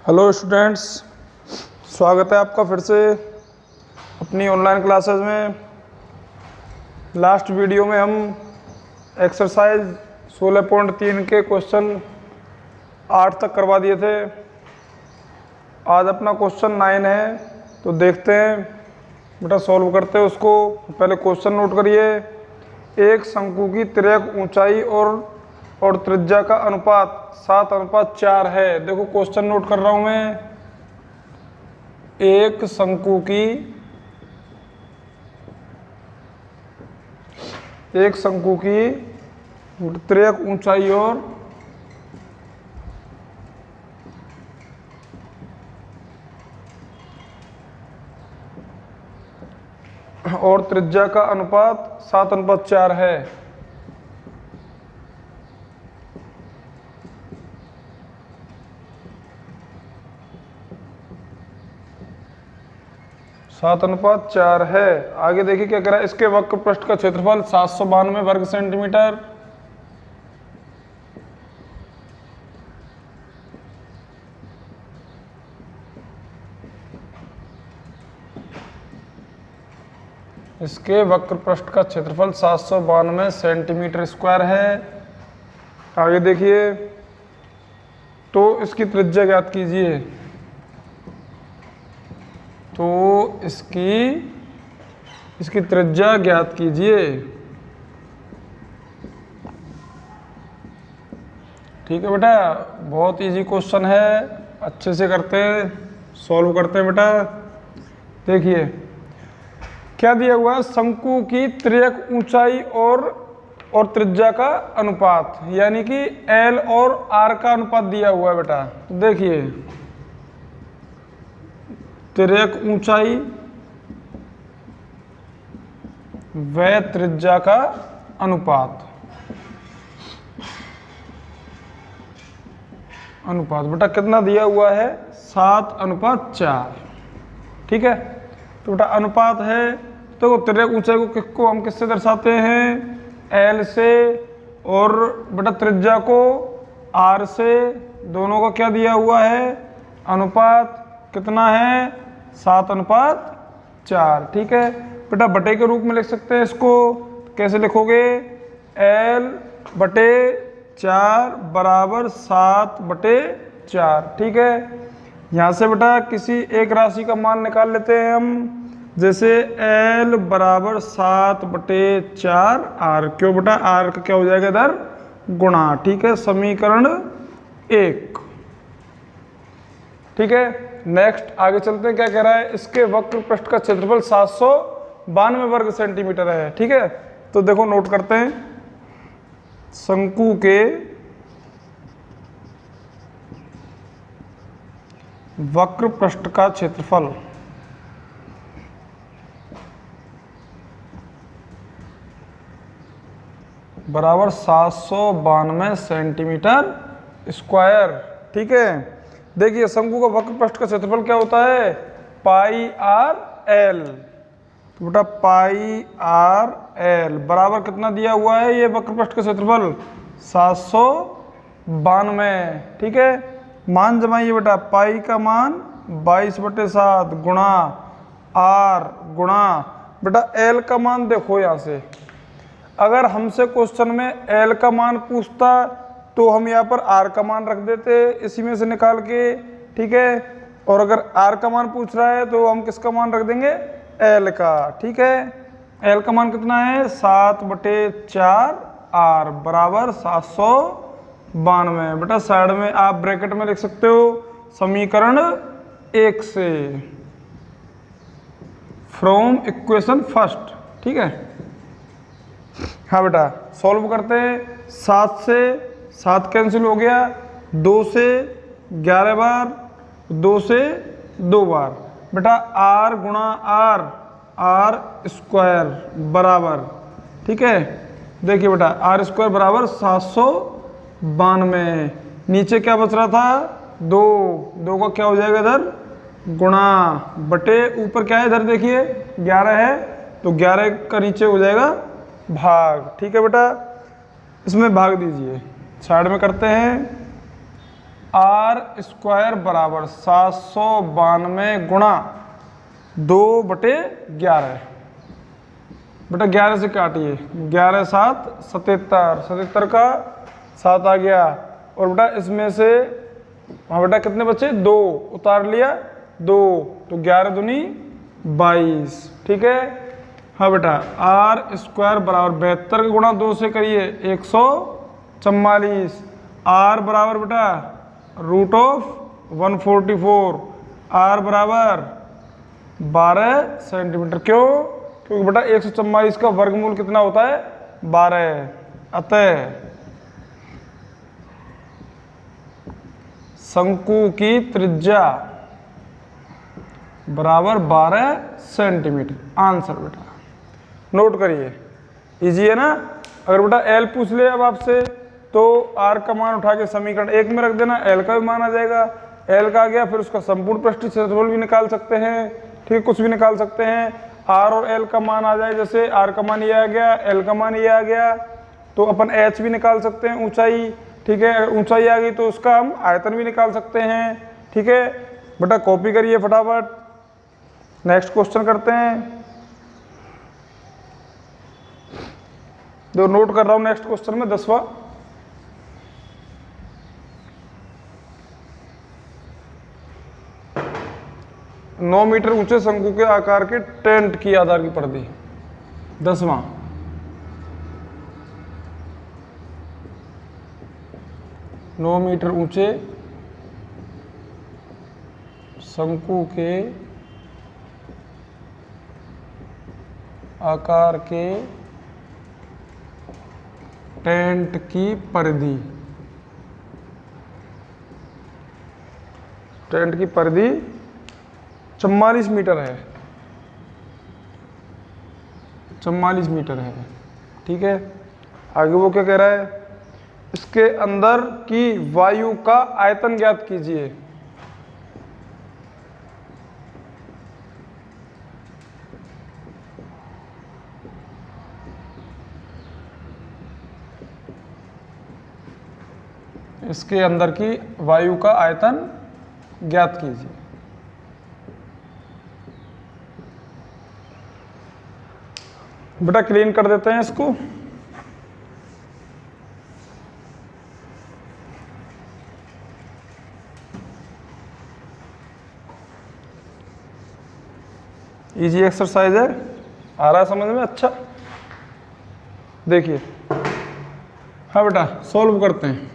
Hello students, स्वागत है आपका फिर से अपनी ऑनलाइन क्लासेस में। लास्ट वीडियो में हम एक्सरसाइज 16.3 के क्वेश्चन 8 तक करवा दिए थे। आज अपना क्वेश्चन 9 है, तो देखते हैं बेटा, सॉल्व करते हैं उसको। पहले क्वेश्चन नोट करिए। एक शंकु की तिर्यक ऊंचाई और त्रिज्या का अनुपात 7:4 है। देखो क्वेश्चन नोट कर रहा हूं मैं। एक शंकु की तिर्यक ऊंचाई और त्रिज्या का अनुपात 7:4 है। सात अनुपात 4 है। आगे देखिए क्या कह रहा है। इसके वक्र पृष्ठ का क्षेत्रफल 792 वर्ग सेंटीमीटर। इसके वक्र पृष्ठ का क्षेत्रफल 792 सेंटीमीटर स्क्वायर है। आगे देखिए, तो इसकी त्रिज्या ज्ञात कीजिए। तो इसकी त्रिज्या ज्ञात कीजिए। ठीक है बेटा, बहुत इजी क्वेश्चन है, अच्छे से करते हैं, सॉल्व करते हैं बेटा। देखिए क्या दिया हुआ है। शंकु की तिर्यक ऊंचाई और त्रिज्या का अनुपात, यानी कि L और R का अनुपात दिया हुआ है बेटा। तो देखिए, तिर्यक ऊंचाई व त्रिज्या का अनुपात बेटा कितना दिया हुआ है? 7:4। ठीक है, तो बेटा अनुपात है, तो तिर्यक ऊंचाई को हम किससे दर्शाते हैं? L से, और बेटा त्रिज्या को R से। दोनों का क्या दिया हुआ है? अनुपात कितना है? 7:4। ठीक है बेटा, बटे के रूप में लिख सकते हैं इसको। कैसे लिखोगे? L/4 बराबर 7/4। ठीक है, यहाँ से बेटा किसी एक राशि का मान निकाल लेते हैं हम। जैसे L बराबर 7/4 R। क्यों बेटा? R का क्या हो जाएगा इधर? गुणा। ठीक है, समीकरण 1। ठीक है, नेक्स्ट आगे चलते हैं। क्या कह रहा है? इसके वक्र पृष्ठ का क्षेत्रफल 792 वर्ग सेंटीमीटर है। ठीक है, तो देखो नोट करते हैं। शंकु के वक्र पृष्ठ का क्षेत्रफल बराबर 792 सेंटीमीटर स्क्वायर। ठीक है, देखिए शंकु का वक्र पृष्ठ का क्षेत्रफल क्या होता है? πr/l। तो बेटा πr/l बराबर कितना दिया हुआ है? ये वक्र पृष्ठ का क्षेत्रफल 792। ठीक है, मान जमाइए बेटा। पाई का मान 22/7 गुणा r गुणा बेटा l का मान। देखो यहाँ से अगर हमसे क्वेश्चन में l का मान पूछता तो हम यहाँ पर r का मान रख देते इसी में से निकाल के। ठीक है, और अगर r का मान पूछ रहा है तो हम किसका मान रख देंगे? l का। ठीक है, l का मान कितना है? 7/4 r बराबर 792। बेटा साइड में आप ब्रैकेट में लिख सकते हो समीकरण 1 से, फ्रॉम इक्वेशन फर्स्ट। ठीक है, हाँ बेटा सॉल्व करते हैं। 7 से 7 कैंसिल हो गया, 2 से 11 बार, 2 से 2 बार। बेटा r गुणा r स्क्वायर बराबर। ठीक है, देखिए बेटा r स्क्वायर बराबर 792। नीचे क्या बच रहा था? 2 का क्या हो जाएगा इधर? गुणा बटे ऊपर क्या है इधर? देखिए 11 है, तो 11 का नीचे हो जाएगा भाग। ठीक है बेटा, इसमें भाग दीजिए, साइड में करते हैं। आर स्क्वायर बराबर 792 गुणा 2/11 बेटा 11 से काटिए, 11 7 77, 77 का 7 आ गया। और बेटा इसमें से हाँ बेटा कितने बचे, 2 उतार लिया 2, तो 11 दूनी 22, ठीक है। हाँ बेटा आर स्क्वायर बराबर 72 का गुणा 2 से करिए 144, आर बराबर बेटा √144, आर बराबर 12 सेंटीमीटर। क्यों? क्योंकि बेटा 144 का वर्गमूल कितना होता है, 12। अतः शंकु की त्रिज्या बराबर 12 सेंटीमीटर। आंसर बेटा नोट करिए, इजी है ना। अगर बेटा एल पूछ ले अब आपसे तो आर का मान उठा के समीकरण 1 में रख देना, एल का भी मान आ जाएगा। एल का आ गया, फिर उसका संपूर्ण पृष्ठीय क्षेत्रफल भी निकाल सकते हैं, ठीक, कुछ भी निकाल सकते हैं। आर और एल का मान आ जाए, जैसे आर का मान ये आ गया, एल का मान ये आ गया, तो अपन एच भी निकाल सकते हैं, ऊंचाई, ठीक है। अगर ऊंचाई आ गई तो उसका हम आयतन भी निकाल सकते हैं, ठीक है। बेटा कॉपी करिए फटाफट, नेक्स्ट क्वेश्चन करते हैं। जो नोट कर रहा हूं नेक्स्ट क्वेश्चन में 10वां। नौ मीटर ऊंचे शंकु के आकार के टेंट की आधार की परिधि। 10वां, नौ मीटर ऊंचे शंकु के आकार के टेंट की परिधि। टेंट की परिधि 44 मीटर है, 44 मीटर है, ठीक है। आगे वो क्या कह रहा है, इसके अंदर की वायु का आयतन ज्ञात कीजिए। इसके अंदर की वायु का आयतन ज्ञात कीजिए। बेटा क्लीन कर देते हैं इसको। इजी एक्सरसाइज है, आ रहा है समझ में? अच्छा देखिए, हाँ बेटा सॉल्व करते हैं।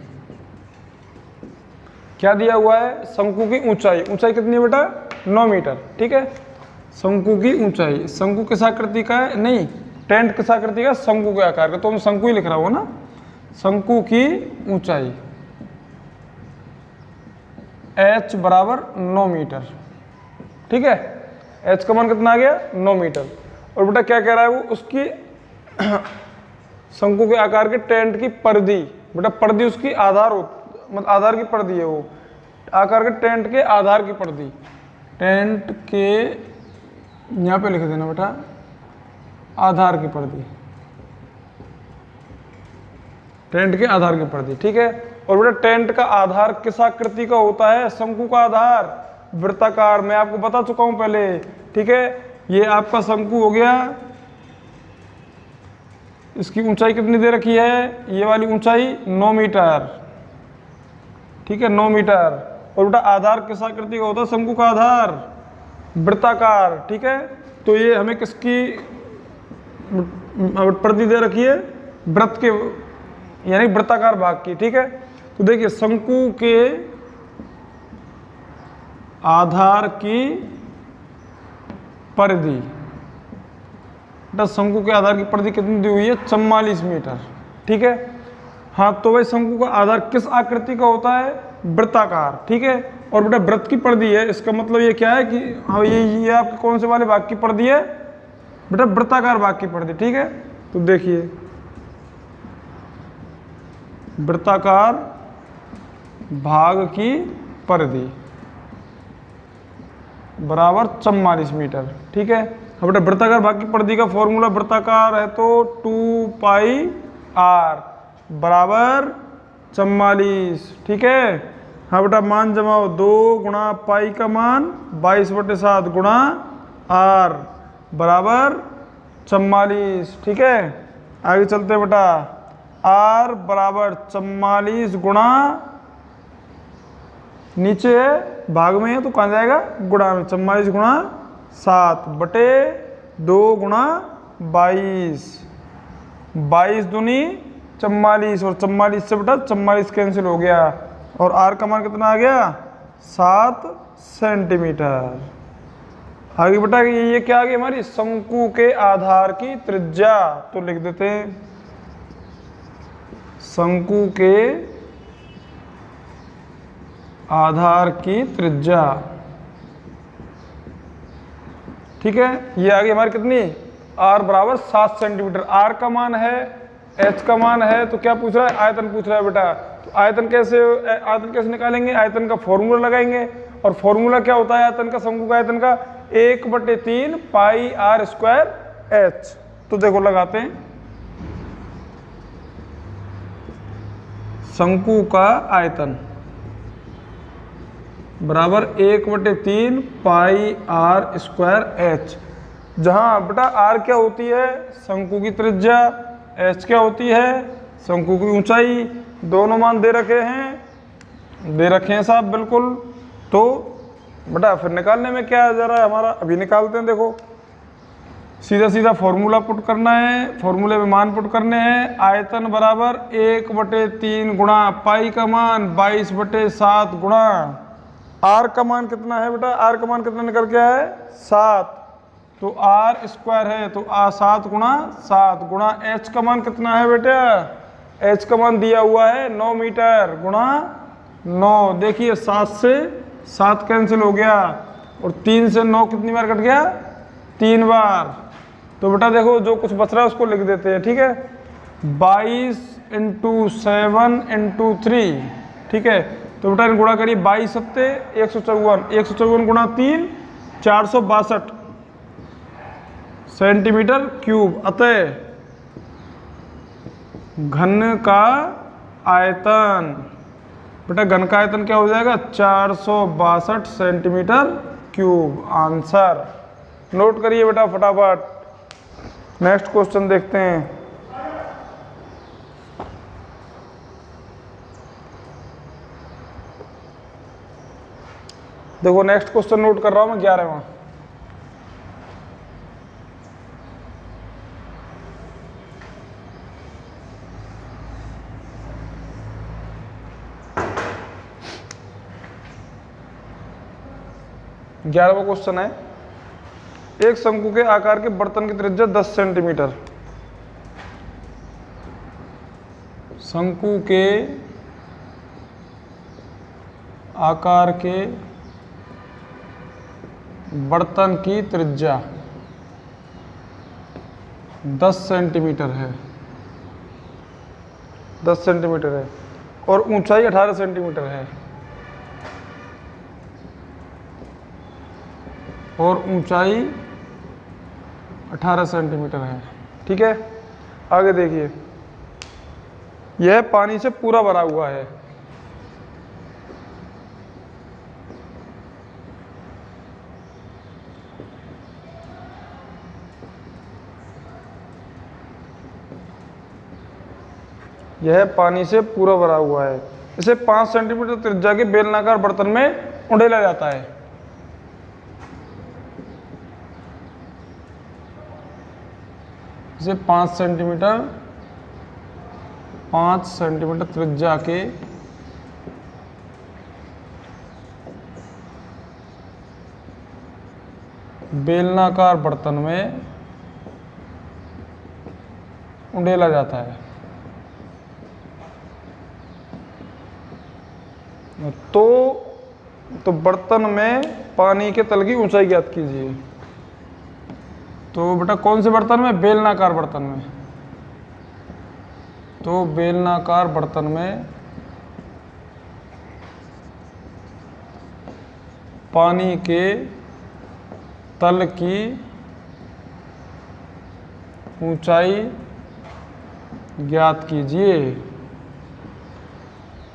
क्या दिया हुआ है, शंकु की ऊंचाई, ऊंचाई कितनी है बेटा, 9 मीटर, ठीक है। शंकु की ऊंचाई, शंकु किस आकृति का है, नहीं टेंट किस आकृति का, शंकु के आकार का, तो मैं शंकु ही लिख रहा हूं ना। शंकु की ऊंचाई h बराबर 9 मीटर, ठीक है। h का मान कितना आ गया, 9 मीटर। और बेटा क्या कह रहा है वो, उसकी शंकु के आकार के टेंट की परिधि, बेटा परिधि उसकी आधार मतलब आधार की परिधि है, वो आकार के टेंट के आधार की परिधि, टेंट के यहाँ पे लिख देना बेटा आधार की परिधि, टेंट के आधार की परिधि, ठीक है। और बेटा टेंट का आधार किस आकृति का होता है, शंकु का आधार वृत्ताकार, मैं आपको बता चुका हूं पहले, ठीक है। ये आपका शंकु हो गया, इसकी ऊंचाई कितनी दे रखी है, ये वाली ऊंचाई 9 मीटर, ठीक है, 9 मीटर। और बेटा आधार किस आकृति का होता है, शंकु का आधार वृत्ताकार, ठीक है। तो ये हमें किसकी परिधि दे रखी है, वृत्त के यानी वृत्ताकार भाग की, ठीक है। तो देखिए शंकु के आधार की परिधि, बेटा शंकु के आधार की परिधि कितनी दी हुई है, 44 मीटर, ठीक है। हाँ तो भाई शंकु का आधार किस आकृति का होता है, वृत्ताकार, ठीक है। और बेटा वृत्त की परिधि है, इसका मतलब ये क्या है कि हाँ ये आपके कौन से वाले भाग की परिधि है, बेटा वृत्ताकार भाग की परिधि, ठीक है। तो देखिए वृत्ताकार भाग की परिधि बराबर 44 मीटर, ठीक है। अब बेटा वृत्ताकार भाग की परिधि का फॉर्मूला, वृत्ताकार है तो 2 पाई r बराबर 44, ठीक है। हाँ बेटा मान जमाओ, 2 गुणा पाई का मान 22/7 गुणा आर बराबर 44। ठीक है, आगे चलते हैं बेटा। आर बराबर 44 गुणा, नीचे है भाग में है तो कहाँ जाएगा, गुणा में। 44 गुणा 7 बटे 2 गुणा 22, 22 दूनी 44, और 44 से बेटा 44 कैंसिल हो गया, और आर का मान कितना आ गया, 7 सेंटीमीटर। आगे बेटा ये क्या आ गई हमारी, शंकु के आधार की त्रिज्या, तो लिख देते हैं शंकु के आधार की त्रिज्या। ठीक है, ये आ गई हमारी कितनी, आर बराबर 7 सेंटीमीटर। आर का मान है, एच का मान है, तो क्या पूछ रहा है, आयतन पूछ रहा है बेटा। तो आयतन कैसे निकालेंगे, आयतन का फॉर्मूला लगाएंगे, और फॉर्मूला क्या होता है आयतन का, शंकु का आयतन का 1/3 पाई आर स्क्वायर एच। तो देखो लगाते हैं, शंकु का आयतन बराबर 1/3 पाई आर स्क्वायर एच, जहां बेटा आर क्या होती है, शंकु की त्रिज्या, एच क्या होती है, शंकु की ऊंचाई। दोनों मान दे रखे हैं साहब, बिल्कुल। तो बेटा फिर निकालने में क्या जा रहा है हमारा, अभी निकालते हैं। देखो सीधा सीधा फॉर्मूला पुट करना है, फॉर्मूले में मान पुट करने हैं। आयतन बराबर 1/3 गुणा पाई का मान 22/7 गुणा आर का मान कितना है बेटा, आर का मान कितना निकल के आया है, 7, तो आर स्क्वायर है, तो 7 गुणा 7 गुणा एच का मान कितना है बेटा, एच का मान दिया हुआ है 9 मीटर गुणा 9। देखिए 7 से 7 कैंसिल हो गया, और 3 से 9 कितनी बार कट गया, 3 बार। तो बेटा देखो जो कुछ बच रहा है उसको लिख देते हैं। ठीक है, 22 × 7 × 3। ठीक है, तो बेटा गुणा करिए, 22 सत्ते 154, 154 गुणा 3 462 सेंटीमीटर क्यूब। अतः घन का आयतन, बेटा घन का आयतन क्या हो जाएगा, 462 सेंटीमीटर क्यूब। आंसर नोट करिए बेटा फटाफट। नेक्स्ट क्वेश्चन देखते हैं। देखो नेक्स्ट क्वेश्चन नोट कर रहा हूं मैं, 11वां। क्वेश्चन है, एक शंकु के आकार के बर्तन की त्रिज्या 10 सेंटीमीटर। शंकु के आकार के बर्तन की त्रिज्या 10 सेंटीमीटर है, 10 सेंटीमीटर है, और ऊंचाई 18 सेंटीमीटर है, और ऊंचाई 18 सेंटीमीटर है। ठीक है, आगे देखिए, यह पानी से पूरा भरा हुआ है। यह पानी से पूरा भरा हुआ है। इसे 5 सेंटीमीटर त्रिज्या के बेलनाकार बर्तन में उंडेला जाता है। इसे 5 सेंटीमीटर त्रिज्या के बेलनाकार बर्तन में उंडेला जाता है। तो बर्तन में पानी के तल की ऊंचाई ज्ञात कीजिए। तो बेटा कौन से बर्तन में, बेलनाकार बर्तन में। तो बेलनाकार बर्तन में पानी के तल की ऊंचाई ज्ञात कीजिए।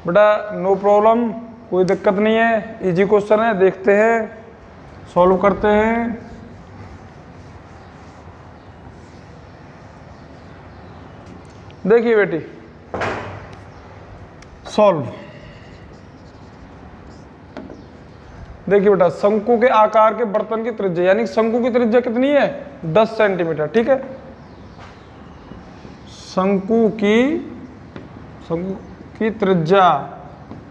बेटा नो प्रॉब्लम, कोई दिक्कत नहीं है, इजी क्वेश्चन है, देखते हैं, सॉल्व करते हैं। देखिए बेटी, सॉल्व। देखिए बेटा, शंकु के आकार के बर्तन की त्रिज्या, यानी शंकु की त्रिज्या कितनी है? 10 सेंटीमीटर। ठीक है, शंकु की त्रिज्या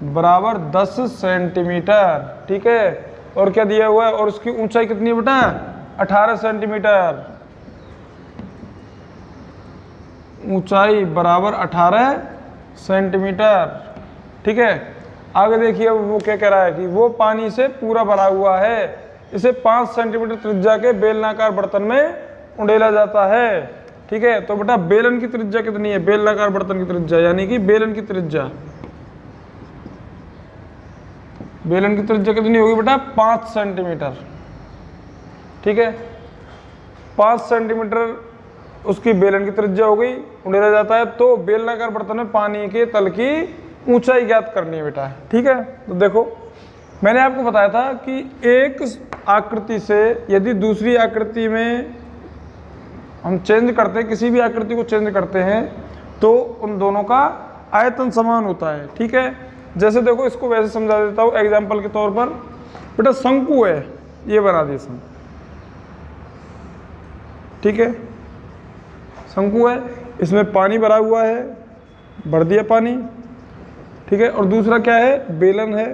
बराबर 10 सेंटीमीटर। ठीक है, और क्या दिया हुआ है? और उसकी ऊंचाई कितनी है बेटा? 18 सेंटीमीटर। ऊंचाई बराबर 18 सेंटीमीटर। ठीक है, आगे देखिए वो क्या कह रहा है कि वो पानी से पूरा भरा हुआ है, इसे 5 सेंटीमीटर त्रिज्या के बेलनाकार बर्तन में उंडेला जाता है। ठीक है, तो बेटा बेलन की त्रिज्या कितनी है? बेलनाकार बर्तन की त्रिज्या, यानी कि बेलन की त्रिज्या कितनी होगी बेटा? 5 सेंटीमीटर। ठीक है, 5 सेंटीमीटर उसकी बेलन की त्रिज्या हो गई, उंडेला जाता है। तो बेलनाकार बर्तन में पानी के तल की ऊंचाई ज्ञात करनी है बेटा। ठीक है, तो देखो मैंने आपको बताया था कि एक आकृति से यदि दूसरी आकृति में हम चेंज करते हैं, किसी भी आकृति को चेंज करते हैं, तो उन दोनों का आयतन समान होता है। ठीक है, जैसे देखो इसको वैसे समझा देता हूँ एग्जाम्पल के तौर पर। बेटा शंकु है, ये बना दिया शंकु। ठीक है, शंकु है, इसमें पानी भरा हुआ है, भर दिया पानी। ठीक है, और दूसरा क्या है? बेलन है,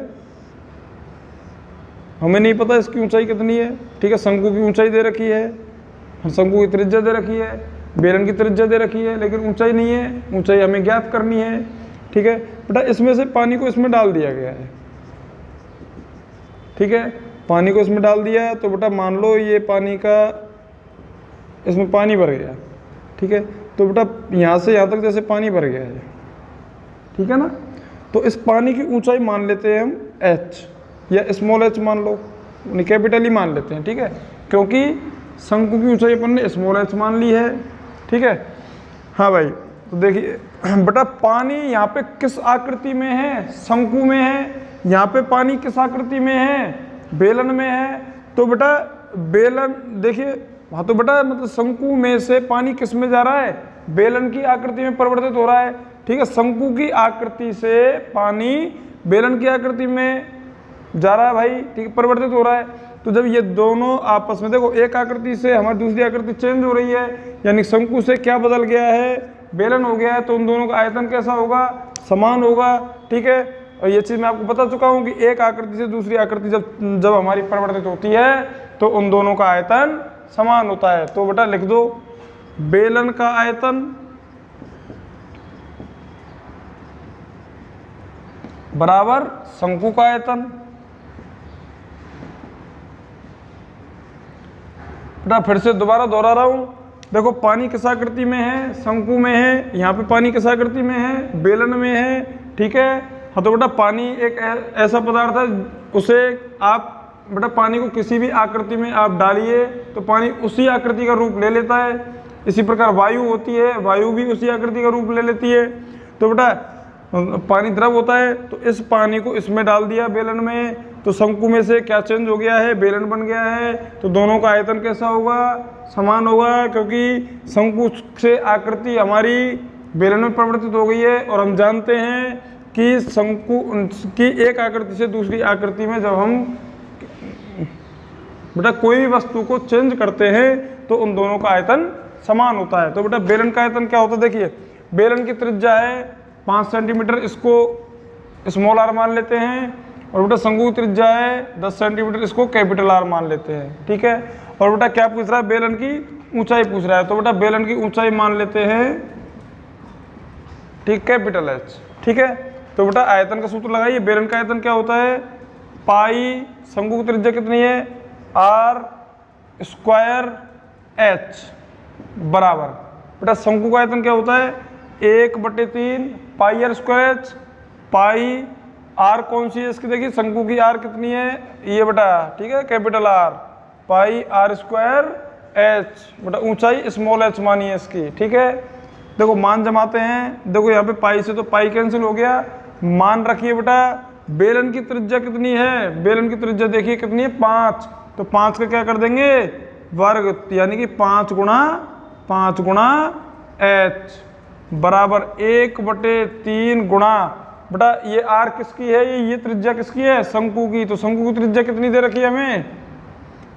हमें नहीं पता इसकी ऊंचाई कितनी है। ठीक है, शंकु की ऊंचाई दे रखी है, शंकु की त्रिज्या दे रखी है, बेलन की त्रिज्या दे रखी है, लेकिन ऊंचाई नहीं है, ऊंचाई हमें ज्ञात करनी है। ठीक है बेटा, इसमें से पानी को इसमें डाल दिया गया है। ठीक है, पानी को इसमें डाल दिया है, तो बेटा मान लो ये पानी का, इसमें पानी भर गया। ठीक है, तो बेटा यहाँ से यहाँ तक जैसे पानी भर गया है, ठीक है ना, तो इस पानी की ऊंचाई मान लेते हैं हम h, या स्मॉल h मान लो, कैपिटल ही मान लेते हैं। ठीक है, क्योंकि शंकु की ऊंचाई अपन ने स्मॉल h मान ली है। ठीक है, हाँ भाई, तो देखिए बेटा पानी यहाँ पे किस आकृति में है? शंकु में है। यहाँ पे पानी किस आकृति में है? बेलन में है। तो बेटा बेलन, देखिए हाँ, तो बेटा मतलब शंकु में से पानी किस में जा रहा है? बेलन की आकृति में परिवर्तित हो रहा है। ठीक है, शंकु की आकृति से पानी बेलन की आकृति में जा रहा है भाई। ठीक है, परिवर्तित हो रहा है। तो जब ये दोनों आपस में, देखो एक आकृति से हमारी दूसरी आकृति चेंज हो रही है, यानी शंकु से क्या बदल गया है? बेलन हो गया है, तो उन दोनों का आयतन कैसा होगा? समान होगा। ठीक है, और ये चीज़ मैं आपको बता चुका हूँ कि एक आकृति से दूसरी आकृति जब हमारी परिवर्तित होती है, तो उन दोनों का आयतन समान होता है। तो बेटा लिख दो, बेलन का आयतन बराबर शंकु का आयतन। बेटा फिर से दोबारा दोहरा रहा हूं, देखो पानी किस आकृति में है? शंकु में है। यहाँ पे पानी किस आकृति में है? बेलन में है। ठीक है, हाँ, तो बेटा पानी एक ऐसा पदार्थ है, उसे आप बेटा पानी को किसी भी आकृति में आप डालिए तो पानी उसी आकृति का रूप ले लेता है। इसी प्रकार वायु होती है, वायु भी उसी आकृति का रूप ले लेती है। तो बेटा पानी द्रव होता है, तो इस पानी को इसमें डाल दिया बेलन में, तो शंकु में से क्या चेंज हो गया है? बेलन बन गया है। तो दोनों का आयतन कैसा होगा? समान होगा, क्योंकि शंकु से आकृति हमारी बेलन में परिवर्तित हो गई है। और हम जानते हैं कि शंकु की एक आकृति से दूसरी आकृति में जब हम बेटा कोई भी वस्तु को चेंज करते हैं, तो उन दोनों का आयतन समान होता है। तो बेटा बेलन का आयतन क्या होता है? देखिए बेलन की त्रिज्या है 5 सेंटीमीटर, इसको स्मॉल r मान लेते हैं। और बेटा शंकु की त्रिज्या है 10 सेंटीमीटर, इसको कैपिटल R मान लेते हैं। ठीक है, और बेटा क्या पूछ रहा है? बेलन की ऊंचाई पूछ रहा है। तो बेटा बेलन की ऊंचाई मान लेते हैं, ठीक, कैपिटल H। ठीक है, तो बेटा आयतन का सूत्र लगाइए। बेलन का आयतन क्या होता है? पाई, शंकु की त्रिज्या कितनी है? R स्क्वायर H बराबर, बेटा शंकु का आयतन क्या होता है? 1/3 पाई R स्क्वायर H। पाई R कौन सी है इसकी? देखिए शंकु की R कितनी है? ये बेटा, ठीक है, कैपिटल R, पाई R स्क्वायर H। बेटा ऊंचाई स्मॉल h मानी है इसकी। ठीक है, देखो मान जमाते हैं। देखो यहाँ पे पाई से तो पाई कैंसिल हो गया, मान रखिए बेटा बेलन की त्रिज्या कितनी है? बेलन की त्रिज्या देखिए कितनी है, 5। तो 5 का क्या कर देंगे, वर्ग, यानी कि 5 गुणा h बराबर 1/3 गुणा, बेटा ये r किसकी है, ये त्रिज्या किसकी है, शंकु की। तो शंकु की त्रिज्या कितनी दे रखी है हमें,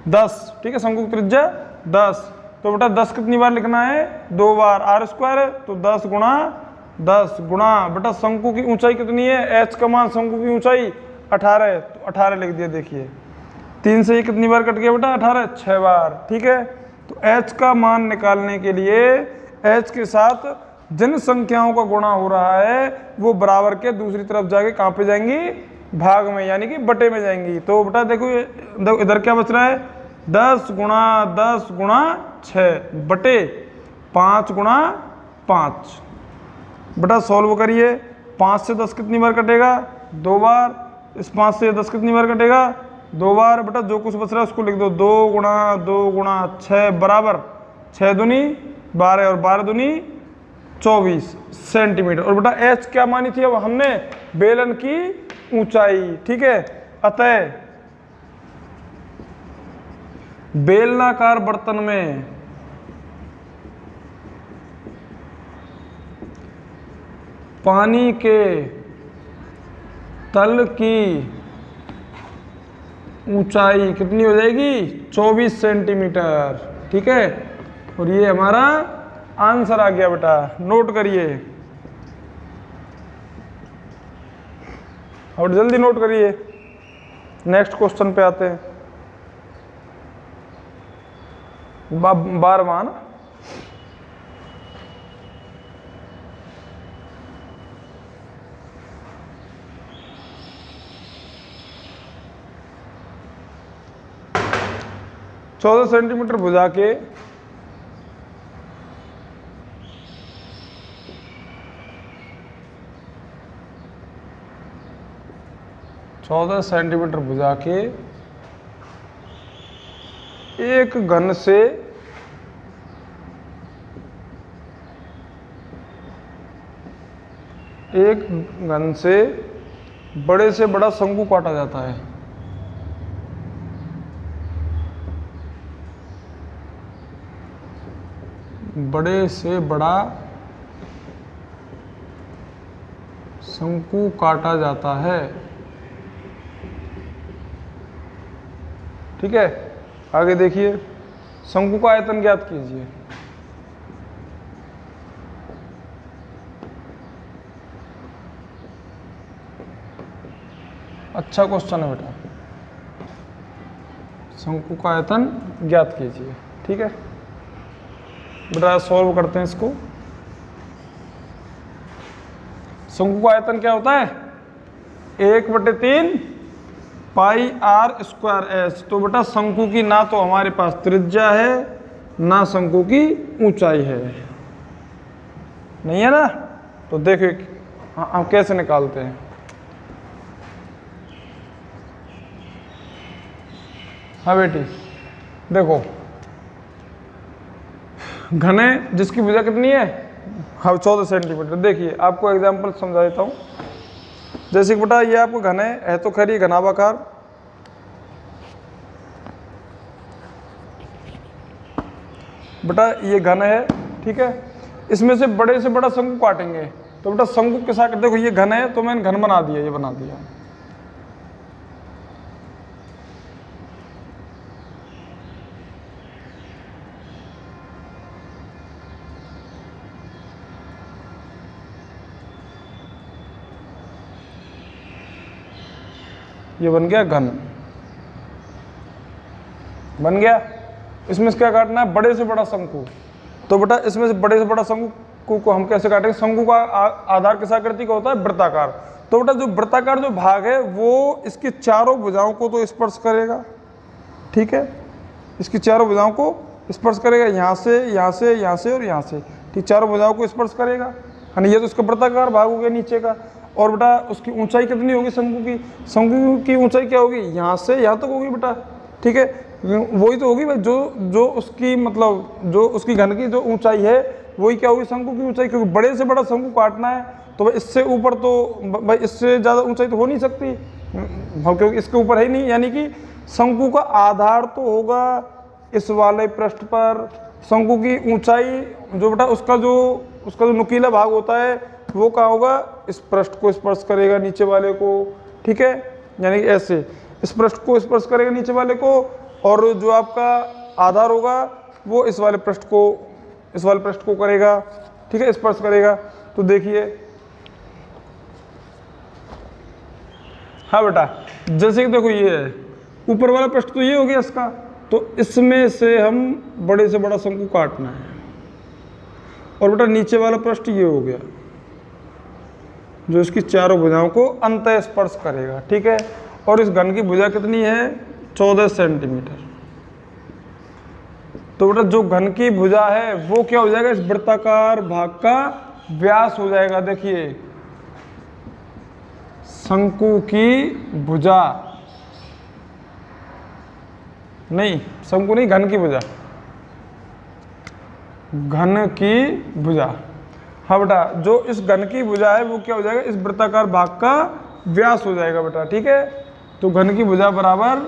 10। ठीक है, शंकु की त्रिज्या 10। तो बेटा 10 कितनी बार लिखना है, 2 बार। r² है तो 10 गुणा बेटा शंकु की ऊंचाई कितनी है, h का मान, शंकु की ऊंचाई 18, तो 18 लिख दिया। देखिए 3 से ये कितनी बार कट गया बेटा, 18, 6 बार। ठीक है, तो h का मान निकालने के लिए h के साथ जिन संख्याओं का गुणा हो रहा है वो बराबर के दूसरी तरफ जाके कहाँ पे जाएंगी, भाग में, यानी कि बटे में जाएंगी। तो बेटा देखो इधर क्या बच रहा है, 10 गुणा 6 बटे 5 गुणा 5। बेटा सॉल्व करिए, 5 से 10 कितनी बार कटेगा, 2 बार। इस 5 से 10 कितनी बार कटेगा, 2 बार। बेटा जो कुछ बच रहा है उसको लिख दो, 2 गुणा 6 बराबर 6 दूनी 12 और 12 दूनी 24 सेंटीमीटर। और बेटा h क्या मानी थी अब हमने, बेलन की ऊंचाई। ठीक है, अतः बेलनाकार बर्तन में पानी के तल की ऊंचाई कितनी हो जाएगी, 24 सेंटीमीटर। ठीक है, और ये हमारा आंसर आ गया बेटा, नोट करिए और जल्दी नोट करिए। नेक्स्ट क्वेश्चन पे आते हैं, 12वां। 14 सेंटीमीटर भुजा के 14 सेंटीमीटर भुजा के एक घन से बड़े से बड़ा शंकु काटा जाता है। बड़े से बड़ा शंकु काटा जाता है। ठीक है, आगे देखिए, शंकु का आयतन ज्ञात कीजिए। अच्छा क्वेश्चन है बेटा, शंकु का आयतन ज्ञात कीजिए। ठीक है बेटा, सॉल्व करते हैं इसको। शंकु का आयतन क्या होता है, 1/3 पाई r² s। तो बेटा शंकु की ना तो हमारे पास त्रिज्या है ना शंकु की ऊंचाई है, नहीं है ना। तो देखिए हम कैसे निकालते हैं। हाँ बेटी देखो, घने जिसकी भुजा कितनी है, हाँ 14 सेंटीमीटर। देखिए आपको एग्जांपल समझा देता हूँ। जैसे कि बेटा ये आपको घन है तो खैर ये घनाभाकार, बेटा ये घन है। ठीक है, इसमें से बड़े से बड़ा शंकु काटेंगे। तो बेटा शंकु के साथ देखो ये घन है तो मैंने घन बना दिया, ये बना दिया। ये बन गया घन, बन गया। इसमें से क्या काटना है, बड़े से बड़ा शंकु। तो बेटा इसमें से बड़े से बड़ा शंकु को हम कैसे काटेंगे, शंकु का आधार किस आकृति का होता है, वृत्ताकार। तो बेटा जो वृत्ताकार जो भाग है वो इसकी चारों भुजाओं को तो स्पर्श करेगा। ठीक है, इसकी चारों भुजाओं को स्पर्श करेगा, यहाँ से यहाँ से यहाँ से और यहाँ से। ठीक, चारों भुजाओं को स्पर्श करेगा, है ना। ये तो इसका वृत्ताकार भाग हो गया नीचे का। और बेटा उसकी ऊंचाई कितनी होगी शंकु की, शंकु की ऊंचाई क्या होगी, यहाँ से यहाँ तक होगी बेटा। ठीक है, वही तो होगी भाई, जो उसकी मतलब जो उसकी घन की जो ऊंचाई है वही क्या होगी, शंकु की ऊंचाई। क्योंकि बड़े से बड़ा शंकु काटना है तो भाई इससे ऊपर तो भाई इससे ज़्यादा ऊंचाई तो हो नहीं सकती, क्योंकि इसके ऊपर है ही नहीं। यानी कि शंकु का आधार तो होगा इस वाले पृष्ठ पर, शंकु की ऊंचाई जो बेटा उसका जो नुकीला भाग होता है वो कहाँ होगा, इस पृष्ठ को स्पर्श करेगा नीचे वाले को, ठीक है। यानी कि ऐसे इस पृष्ठ को स्पर्श करेगा नीचे वाले को, और जो आपका आधार होगा वो इस वाले पृष्ठ को करेगा, ठीक है, स्पर्श करेगा। तो देखिए, हाँ बेटा, जैसे कि देखो ये है ऊपर वाला पृष्ठ तो ये हो गया इसका, तो इसमें से हम बड़े से बड़ा शंकु काटना है, और बेटा नीचे वाला पृष्ठ ये हो गया जो इसकी चारों भुजाओं को अंतः स्पर्श करेगा, ठीक है। और इस घन की भुजा कितनी है, 14 सेंटीमीटर। तो बेटा जो घन की भुजा है वो क्या हो जाएगा, इस वृत्ताकार भाग का व्यास हो जाएगा। देखिए, शंकु की भुजा नहीं, शंकु नहीं, घन की भुजा, घन की भुजा। हाँ बेटा, जो इस घन की भुजा है वो क्या हो जाएगा, इस वृत्ताकार भाग का व्यास हो जाएगा बेटा, ठीक है। तो घन की भुजा बराबर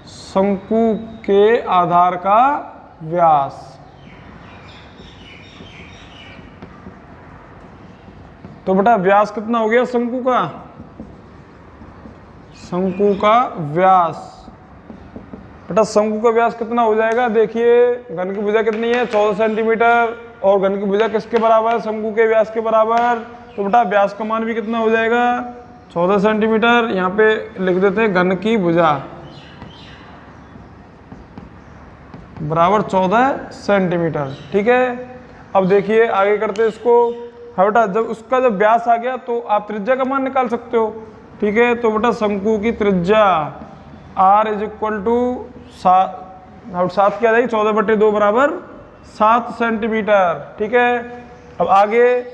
शंकु के आधार का व्यास। तो बेटा व्यास कितना हो गया शंकु का, शंकु का व्यास, बेटा शंकु का व्यास कितना हो जाएगा। देखिए, घन की भुजा कितनी है, 14 सेंटीमीटर, और घन की भुजा किसके बराबर है, शंकु के व्यास के बराबर। तो बेटा व्यास का मान भी कितना हो जाएगा, 14 सेंटीमीटर। यहाँ पे लिख देते हैं घन की भुजा बराबर 14 सेंटीमीटर, ठीक है। अब देखिए आगे करते हैं इसको। हाँ बेटा, जब उसका जब व्यास आ गया तो आप त्रिज्या का मान निकाल सकते हो, ठीक है। तो बेटा शंकु की त्रिज्या r = 7 क्या आ जाएगी, 14/2 बराबर 7 सेंटीमीटर, ठीक है। अब आगे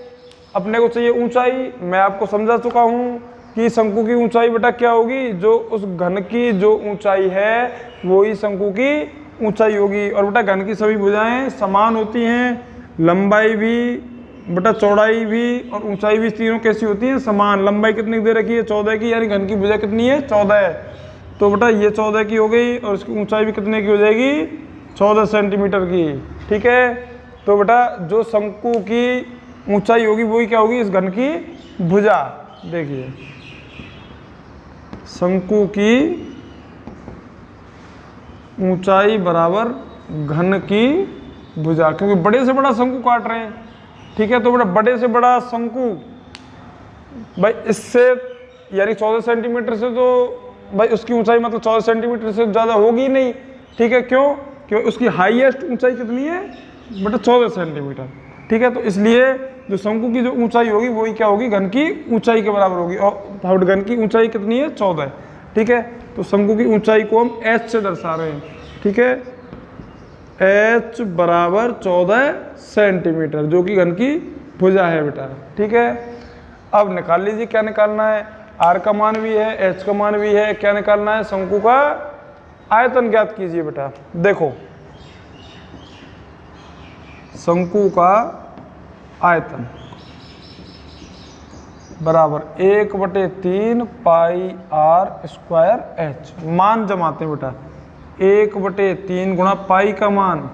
अपने को चाहिए ऊंचाई। मैं आपको समझा चुका हूँ कि शंकु की ऊंचाई बेटा क्या होगी, जो उस घन की जो ऊंचाई है वो ही शंकु की ऊंचाई होगी। और बेटा घन की सभी भुजाएं समान होती हैं, लंबाई भी बेटा, चौड़ाई भी और ऊंचाई भी, तीनों कैसी होती हैं, समान। लंबाई कितनी दे रखी है, 14 की, यानी घन की भुजा कितनी है, 14। तो बेटा ये 14 की हो गई, और इसकी ऊंचाई भी कितने की हो जाएगी, 14 सेंटीमीटर की, ठीक है। तो बेटा जो शंकु की ऊंचाई होगी वही क्या होगी, इस घन की भुजा। देखिए, शंकु की ऊंचाई बराबर घन की भुजा, क्योंकि बड़े से बड़ा शंकु काट रहे हैं, ठीक है। तो बेटा बड़े से बड़ा शंकु भाई इससे यानी 14 सेंटीमीटर से, तो भाई उसकी ऊंचाई मतलब 14 सेंटीमीटर से ज़्यादा होगी नहीं, ठीक है। क्यों, क्योंकि उसकी हाईएस्ट ऊंचाई कितनी है बेटा, 14 सेंटीमीटर, ठीक है। तो इसलिए जो शंकु की जो ऊंचाई होगी वही क्या होगी, घन की ऊंचाई के बराबर होगी। और घन की ऊंचाई कितनी है, 14, ठीक है। तो शंकु की ऊंचाई को हम h से दर्शा रहे हैं, ठीक है। h बराबर 14 सेंटीमीटर, जो कि घन की भुजा है बेटा, ठीक है। अब निकाल लीजिए क्या निकालना है, r का मान भी है, h का मान भी है, क्या निकालना है, शंकु का आयतन ज्ञात कीजिए बेटा। देखो, शंकु का आयतन बराबर 1/3 पाई r² h। मान जमाते हैं बेटा, 1/3 गुणा पाई का मान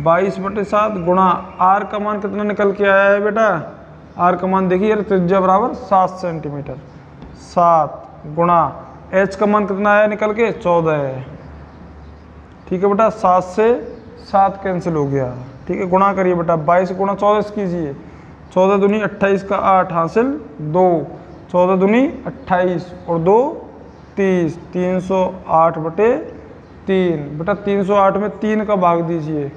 22/7 गुणा r का मान कितना निकल के आया है बेटा, r का मान देखिए, त्रिज्या बराबर 7 सेंटीमीटर, 7 गुणा h का मान कितना आया निकल के, 14 है, ठीक है बेटा। 7 से 7 कैंसिल हो गया, ठीक है। गुणा करिए बेटा, 22 गुणा 14 कीजिए, 14 दूनी 28 का 8 हासिल 2, 14 दूनी 28 और 2 30, 308/3 बेटा। 308 में 3 का भाग दीजिए,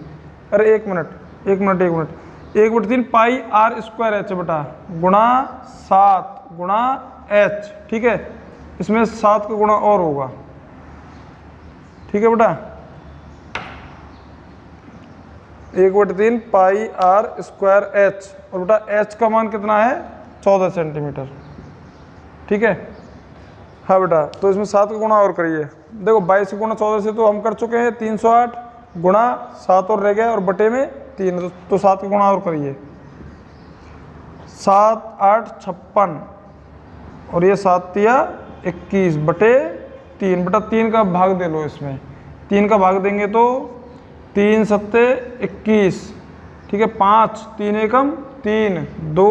अरे एक मिनट 1/3 पाई r² h बेटा, गुणा 7 गुणा h, ठीक है। इसमें 7 का गुणा और होगा, ठीक है बेटा। 1/3 पाई r² h, और बेटा h का मान कितना है, 14 सेंटीमीटर, ठीक है। हाँ बेटा, तो इसमें 7 का गुणा और करिए। देखो 22 गुणा 14 से तो हम कर चुके हैं 308, गुणा 7 और रह गया, और बटे में 3, तो 7 का गुणा और करिए। 7 8 56 और ये 7 तिया 21 बटे 3 बटा 3 का भाग दे लो इसमें। 3 का भाग देंगे तो 3 सत्ते 21, ठीक है। 5 3 एकम 3 2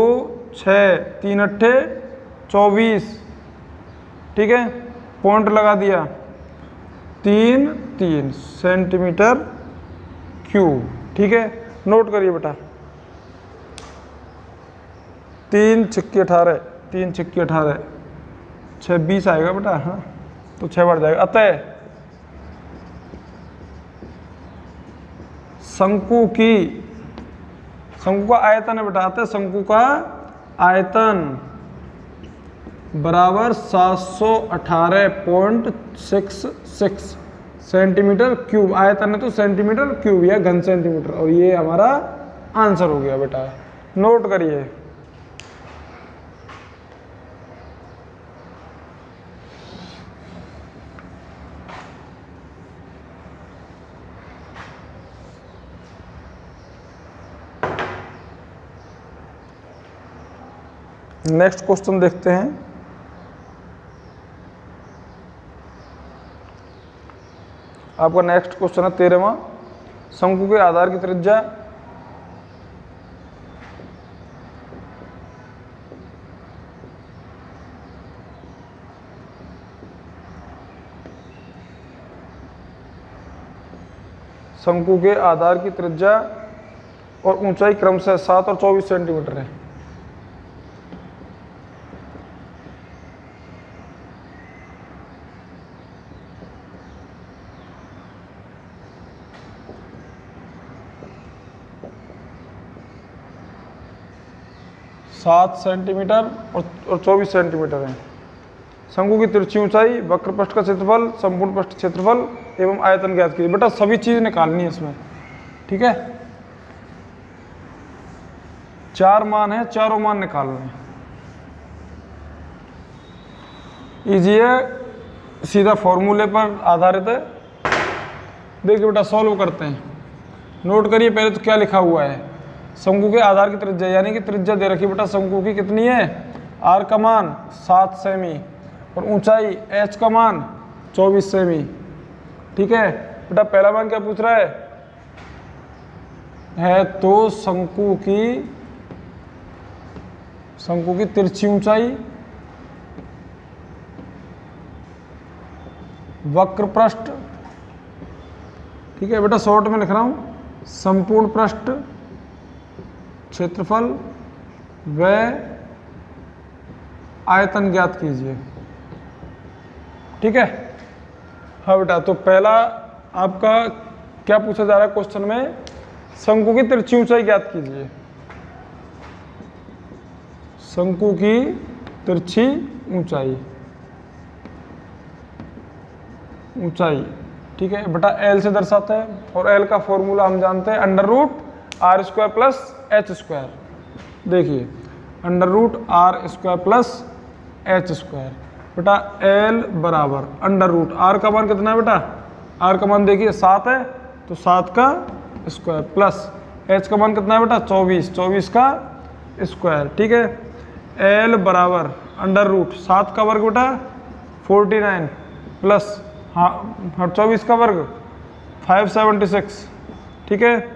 6 3 अट्ठे 24, ठीक है। पॉइंट लगा दिया 3 सेंटीमीटर क्यूब, ठीक है। नोट करिए बेटा 3 छिक्के 18, 3 छिक्के 18, 6 20 आएगा बेटा, हाँ तो 6 बढ़ जाएगा। अतः शंकु का आयतन है बेटा, अतः शंकु का आयतन बराबर 718.66 सेंटीमीटर क्यूब। आयतन है तो सेंटीमीटर क्यूब या घन सेंटीमीटर, और ये हमारा आंसर हो गया बेटा। नोट करिए नेक्स्ट क्वेश्चन देखते हैं। आपका नेक्स्ट क्वेश्चन है 13वां। शंकु के आधार की त्रिज्या शंकु के आधार की त्रिज्या और ऊंचाई क्रमशः 7 और 24 सेंटीमीटर है। सात सेंटीमीटर और 24 सेंटीमीटर है। शंकु की तिरछी ऊंचाई, वक्र पृष्ठ का क्षेत्रफल, संपूर्ण पृष्ठ क्षेत्रफल एवं आयतन ज्ञात कीजिए। बेटा सभी चीज निकालनी है इसमें, ठीक है। 4 मान है, चारों मान निकालने हैं। इजी है, सीधा फॉर्मूले पर आधारित है। देखिए बेटा सॉल्व करते हैं। नोट करिए पहले तो क्या लिखा हुआ है। शंकु के आधार की त्रिज्या, यानी कि त्रिज्या दे रखी बेटा शंकु की कितनी है, आर का मान 7 सेमी और ऊंचाई एच का मान 24 सेमी, ठीक है। बेटा पहला मान क्या पूछ रहा है तो शंकु की तिरछी ऊंचाई, वक्र पृष्ठ, ठीक है बेटा शॉर्ट में लिख रहा हूं, संपूर्ण पृष्ठ क्षेत्रफल व आयतन ज्ञात कीजिए, ठीक है। हाँ बेटा तो पहला आपका क्या पूछा जा रहा है क्वेश्चन में, शंकु की तिरछी ऊंचाई ज्ञात कीजिए। शंकु की तिरछी ऊंचाई, ठीक है बेटा एल से दर्शाते हैं, और एल का फॉर्मूला हम जानते हैं √r² प्लस h²। देखिए √r² प्लस h²। बेटा l बराबर √r का मान कितना है बेटा, r का मान देखिए 7 है तो 7 का स्क्वायर प्लस h का मान कितना है बेटा 24 का स्क्वायर, ठीक है। l बराबर √7 का वर्ग बेटा 49 प्लस 24 का वर्ग 576, ठीक है।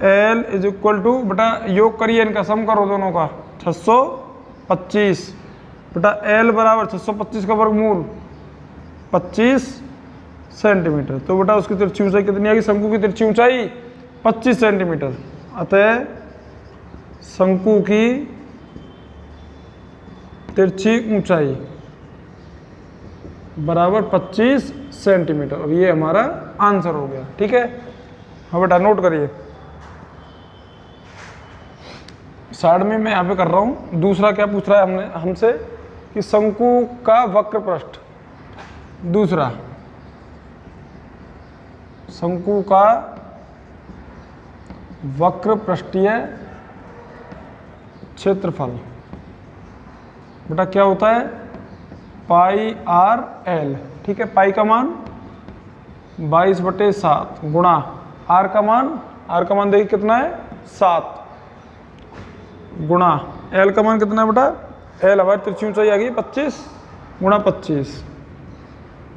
L इज इक्वल टू बेटा योग करिए इनका, सम करो दोनों का 625। बेटा L बराबर 625 का वर्गमूल 25 सेंटीमीटर। तो बेटा उसकी तिरछी ऊंचाई कितनी आएगी, शंकु की तिरछी ऊंचाई 25 सेंटीमीटर। अतः शंकु की तिरछी ऊंचाई बराबर 25 सेंटीमीटर, और ये हमारा आंसर हो गया, ठीक है। हाँ बेटा नोट करिए, साइड में मैं यहाँ पे कर रहा हूँ। दूसरा क्या पूछ रहा है हमसे कि शंकु का वक्र पृष्ठ, दूसरा शंकु का वक्र पृष्ठीय क्षेत्रफल बेटा क्या होता है πr/l, ठीक है। पाई का मान 22/7 गुणा आर का मान देखिए कितना है 7 गुणा एल का मान कितना है बेटा, एल हमारी तिरछी ऊंचाई आ गई 25 गुणा 25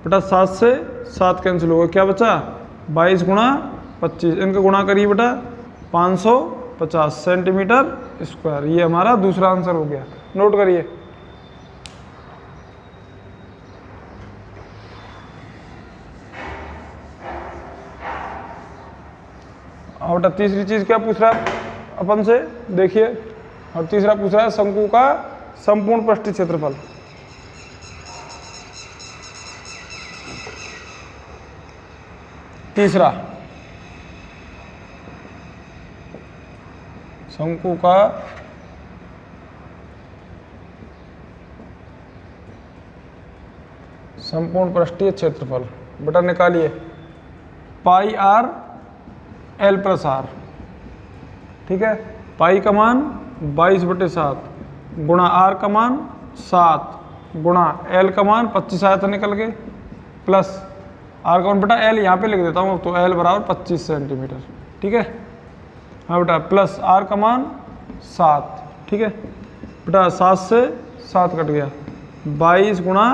बेटा 7 से 7 कैंसिल होगा, क्या बचा 22 गुणा 25, इनका गुणा करिए बेटा 550 सेंटीमीटर स्क्वायर। ये हमारा दूसरा आंसर हो गया, नोट करिए। और बेटा तीसरी चीज क्या पूछ रहा है अपन से, देखिए, और तीसरा पूछ रहा है शंकु का संपूर्ण पृष्ठीय क्षेत्रफल। तीसरा, शंकु का संपूर्ण पृष्ठीय क्षेत्रफल बेटा निकालिए, पाई आर एल प्लस आर, ठीक है। पाई का मान 22/7 गुणा आर का मान 7 गुणा एल का मान 25 आया था निकल के, प्लस आर का मान बेटा एल यहाँ पे लिख देता हूँ तो एल बराबर 25 सेंटीमीटर, ठीक है। हाँ बेटा प्लस आर का मान 7, ठीक है बेटा 7 से 7 कट गया, 22 गुणा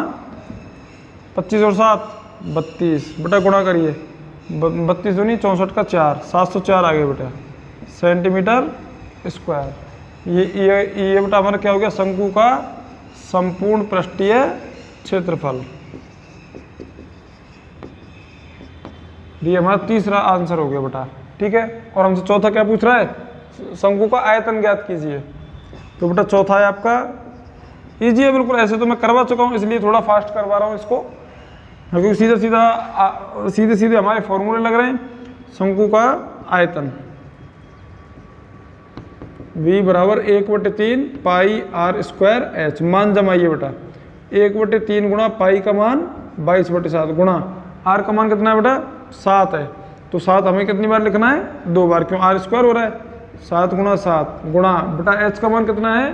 25 और 7 32 बेटा गुणा करिए, 32 दूनी 64 का 4 704 आ गए बेटा सेंटीमीटर स्क्वायर। ये बेटा हमारा क्या हो गया, शंकु का संपूर्ण पृष्ठीय क्षेत्रफल। ये हमारा तीसरा आंसर हो गया बेटा, ठीक है। और हमसे चौथा क्या पूछ रहा है, शंकु का आयतन ज्ञात कीजिए। तो बेटा चौथा है आपका इजी है बिल्कुल, ऐसे तो मैं करवा चुका हूँ इसलिए थोड़ा फास्ट करवा रहा हूँ इसको, क्योंकि सीधे सीधे हमारे फॉर्मूले लग रहे हैं। शंकु का आयतन V बराबर 1/3 पाई आर स्क्वायर एच, मान जमाइए बेटा 1/3 गुणा पाई का मान 22/7 गुणा आर का मान कितना है बेटा 7 है, तो 7 हमें कितनी बार लिखना है, 2 बार, क्यों आर स्क्वायर हो रहा है, 7 गुणा 7 गुणा बेटा एच का मान कितना है,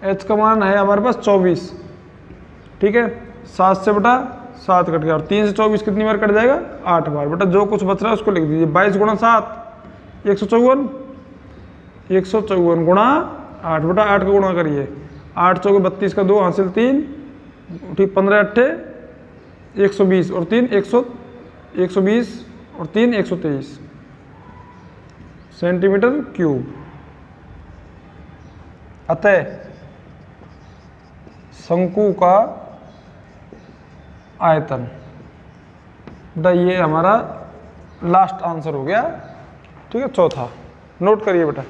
एच का मान है हमारे पास 24, ठीक है। 7 से बेटा 7 कट गया और 3 से 24 कितनी बार कट जाएगा, 8 बार। बेटा जो कुछ बच रहा है उसको लिख दीजिए, 22 गुणा 7 154 गुणा 8 बेटा 8 का गुणा करिए, 8 चौके 32 का 2 हासिल 3, ठीक 15 अट्ठे 120 और 3 120 और 3 123 सेंटीमीटर क्यूब। अतः शंकु का आयतन बेटा ये हमारा लास्ट आंसर हो गया, ठीक है, चौथा। नोट करिए बेटा,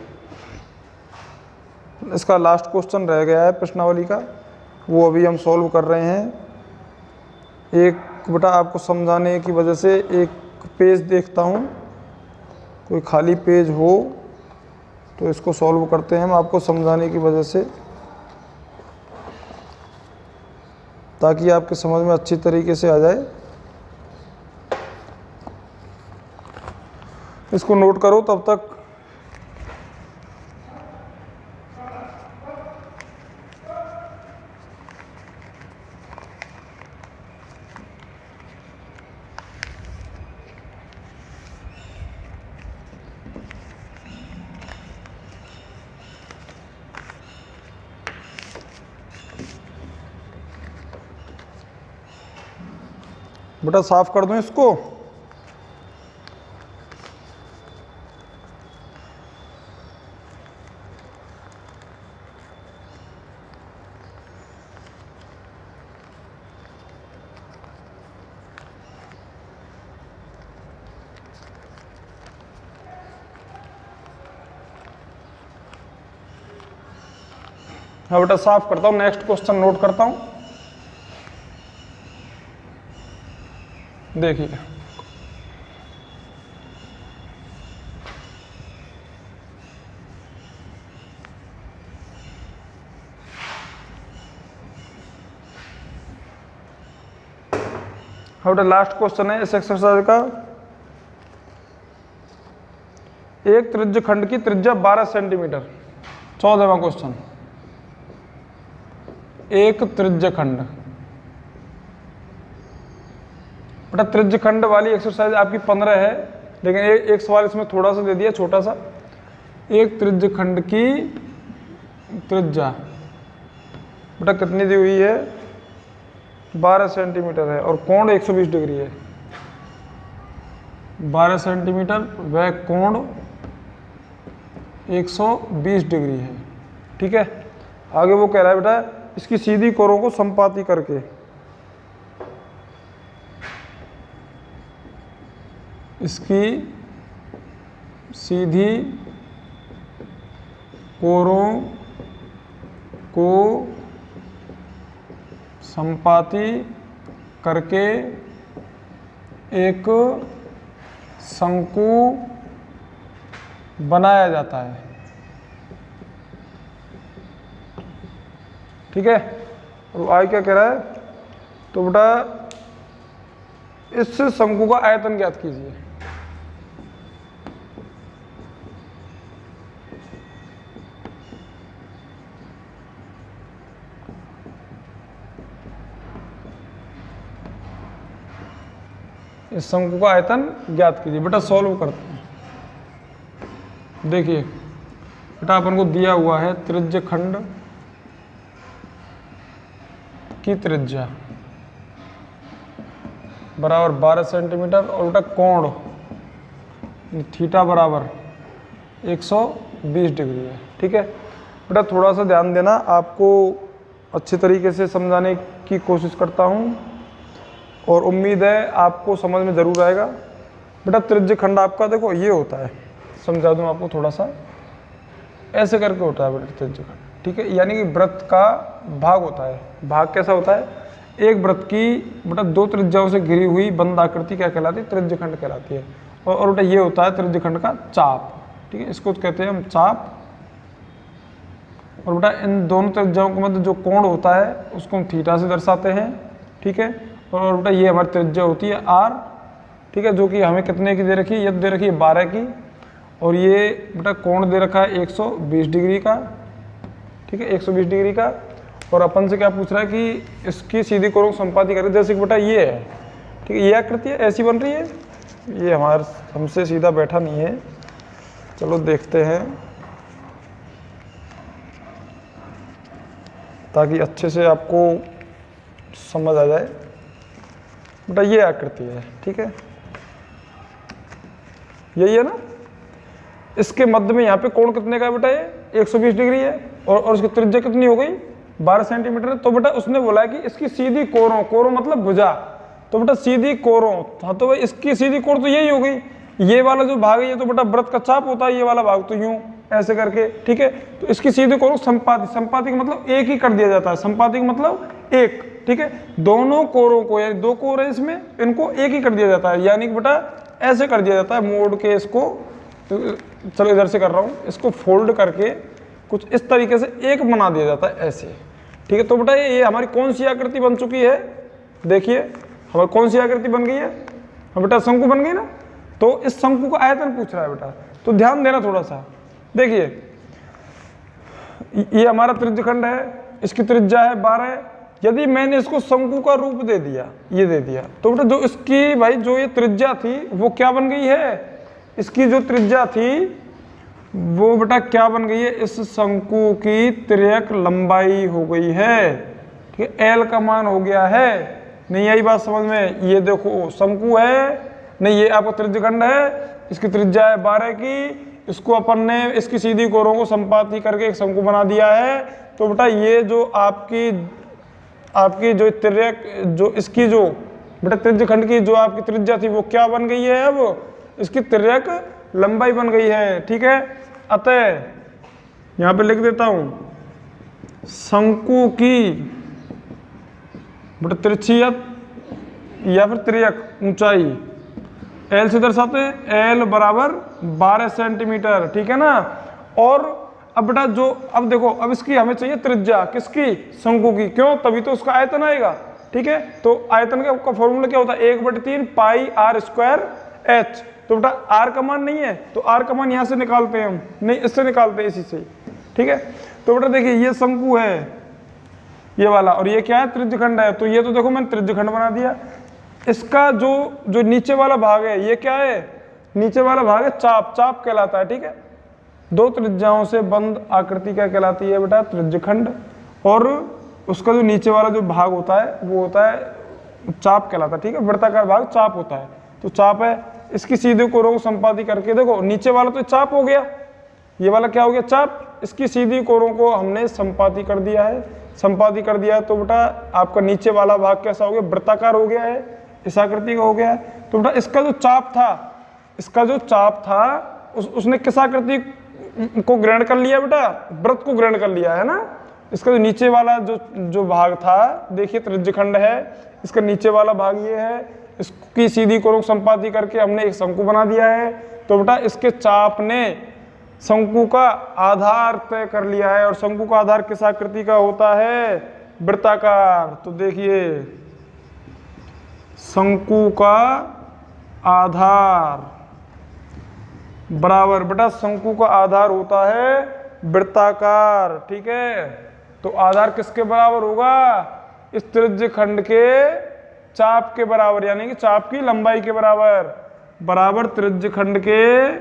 इसका लास्ट क्वेश्चन रह गया है प्रश्नावली का, वो अभी हम सॉल्व कर रहे हैं। एक बेटा आपको समझाने की वजह से एक पेज देखता हूँ, कोई खाली पेज हो तो इसको सॉल्व करते हैं हम आपको समझाने की वजह से, ताकि आपके समझ में अच्छी तरीके से आ जाए। इसको नोट करो तब तक। बेटा साफ कर दूं इसको, हाँ बेटा साफ करता हूँ, नेक्स्ट क्वेश्चन नोट करता हूँ। देखिए बेटा लास्ट क्वेश्चन है इस एक्सरसाइज का। एक त्रिज्य खंड की त्रिज्या 12 सेंटीमीटर, 14वां क्वेश्चन। एक त्रिज्य खंड, बेटा त्रिज्य खंड वाली एक्सरसाइज आपकी 15 है, लेकिन एक सवाल इसमें थोड़ा सा दे दिया छोटा सा। एक त्रिज्य खंड की त्रिज्या बेटा कितनी दी हुई है, 12 सेंटीमीटर है और कोण 120 डिग्री है। 12 सेंटीमीटर वह कोण 120 डिग्री है। ठीक है, आगे वो कह रहा है बेटा इसकी सीधी कोरों को संपाती करके इसकी सीधी कोरों को संपाती करके एक शंकु बनाया जाता है। ठीक है, और आगे क्या कह रहा है, तो बेटा इस शंकु का आयतन ज्ञात कीजिए। इस शंकु का आयतन ज्ञात कीजिए। बेटा सॉल्व करते हैं। देखिए बेटा अपन को दिया हुआ है त्रिज्य खंड की त्रिज्या बराबर 12 सेंटीमीटर और बेटा कोण थीटा बराबर 120 डिग्री है। ठीक है बेटा, थोड़ा सा ध्यान देना, आपको अच्छे तरीके से समझाने की कोशिश करता हूँ और उम्मीद है आपको समझ में ज़रूर आएगा। बेटा त्रिज्य खंड आपका देखो ये होता है, समझा दूँ आपको थोड़ा सा, ऐसे करके होता है बेटा त्रिज्य खंड। ठीक है, यानी कि वृत्त का भाग होता है। भाग कैसा होता है, एक वृत्त की बेटा 2 त्रिज्याओं से घिरी हुई बंद आकृति क्या कहलाती है, त्रिज्य खंड कहलाती है। और बेटा ये होता है त्रिज्य खंड का चाप। ठीक है, इसको कहते हैं हम चाप। और बेटा इन दोनों त्रिज्याओं के मध्य जो कोण होता है उसको हम थीटा से दर्शाते हैं। ठीक है, और बेटा ये हमारी त्रिज्या होती है r। ठीक है, जो कि हमें कितने की दे रखी है, ये दे रखी है 12 की, और ये बेटा कोण दे रखा है 120 डिग्री का। ठीक है, 120 डिग्री का। और अपन से क्या पूछ रहा है कि इसकी सीधी कोण संपाती करें, जैसे कि बेटा ये है। ठीक है, ये आकृति है ऐसी बन रही है, ये हमारे हमसे सीधा बैठा नहीं है। चलो देखते हैं ताकि अच्छे से आपको समझ आ जाए। बेटा ये आकृति है। ठीक है, यही है ना, इसके मध्य में यहाँ पे कोण कितने का है बेटा, ये 120 डिग्री है और उसकी त्रिज्या कितनी हो गई, 12 सेंटीमीटर। तो बेटा उसने बोला है कि इसकी सीधी कोरों, कोरों मतलब भुजा, तो बेटा सीधी कोरों, हाँ तो भाई इसकी सीधी कोण तो यही हो गई। ये वाला जो भाग है ये तो बेटा वृत्त का चाप होता है, ये वाला भाग तो यूं ऐसे करके। ठीक है, तो इसकी सीधी कोण संपाती, संपाती का मतलब एक ही कर दिया जाता है, संपाती का मतलब एक। ठीक है, दोनों कोरों को, यानी 2 कोर है इसमें, इनको एक ही कर दिया जाता है, यानी कि बेटा ऐसे कर दिया जाता है मोड़ के इसको। तो चलो इधर से कर रहा हूँ, इसको फोल्ड करके कुछ इस तरीके से एक बना दिया जाता है ऐसे। ठीक है, तो बेटा ये हमारी कौन सी आकृति बन चुकी है, देखिए हमारी कौन सी आकृति बन गई है, बेटा शंकु बन गई ना। तो इस शंकु का आयतन पूछ रहा है बेटा, तो ध्यान देना थोड़ा सा। देखिए ये हमारा त्रिज्यखंड है, इसकी त्रिज्या है 12। यदि मैंने इसको शंकु का रूप दे दिया, ये दे दिया, तो बेटा जो इसकी भाई जो ये त्रिज्या थी वो क्या बन गई है, इसकी जो त्रिज्या थी वो बेटा क्या बन गई है, इस शंकु की तिर्यक लंबाई हो गई है। ठीक है, एल का मान हो गया है। नहीं आई बात समझ में, ये देखो शंकु है, नहीं ये आपका त्रिज्यखंड है, इसकी त्रिज्या है 12 की, इसको अपन ने इसकी सीधी कोरों को संपाती करके एक शंकु बना दिया है। तो बेटा ये जो आपकी जो तिर्यक, जो इसकी जो बेटा त्रिज्यखंड की जो आपकी त्रिज्या थी वो क्या बन गई है, अब इसकी तिर्यक लंबाई बन गई है। ठीक है, अतः यहाँ पे लिख देता हूं, शंकु की बेटा तिरछियत या फिर तिर्यक ऊंचाई एल से दर्शाते हैं, एल बराबर 12 सेंटीमीटर। ठीक है ना। और अब बेटा जो अब देखो, अब इसकी हमें चाहिए त्रिज्या, किसकी, शंकु की। क्यों, तभी तो उसका आयतन आएगा। ठीक है, तो आयतन का फॉर्मूला क्या होता है, 1/3 पाई r स्क्वायर h। तो बेटा r का मान नहीं है, तो r का मान यहाँ से निकालते हैं हम, नहीं इससे निकालते हैं, इसी से। ठीक है, तो बेटा देखिए ये शंकु है ये वाला, और ये क्या है, त्रिज्यखंड है। तो ये तो देखो मैंने त्रिज्यखंड बना दिया। इसका जो नीचे वाला भाग है ये क्या है, नीचे वाला भाग है चाप, चाप कहलाता है। ठीक है, दो त्रिज्याओं से बंद आकृति क्या कहलाती है बेटा? त्रिज्यखंड। और उसका जो नीचे वाला जो भाग होता है वो होता है चाप कहलाता है, ठीक है। वृत्ताकार भाग चाप होता है, तो चाप है। इसकी सीधी कोरों को संपाती करके देखो, नीचे वाला तो चाप हो गया, ये वाला क्या हो गया? चाप। इसकी सीधी कोरों को हमने संपाती कर दिया है, संपाती कर दिया है, तो बेटा आपका नीचे वाला भाग कैसा हो गया? वृत्ताकार हो गया है, इस आकृति का हो गया है। तो बेटा इसका जो चाप था, इसका जो चाप था उसने किस आकृति को ग्रहण कर लिया बेटा? वृत्त को ग्रहण कर लिया है ना। इसका जो नीचे वाला जो भाग था, देखिए त्रिज्यखंड है, इसका नीचे वाला भाग ये है, इसकी सीधी कोरों संपाती करके हमने एक शंकु बना दिया है। तो बेटा इसके चाप ने शंकु का आधार तय कर लिया है, और शंकु का आधार किस आकृति का होता है? वृत्ताकार। तो देखिए शंकु का आधार बराबर बेटा शंकु का आधार होता है वृत्ताकार, ठीक है। तो आधार किसके बराबर होगा? इस त्रिज्यखंड के चाप के बराबर, यानी कि चाप की लंबाई के बराबर, बराबर त्रिज्यखंड के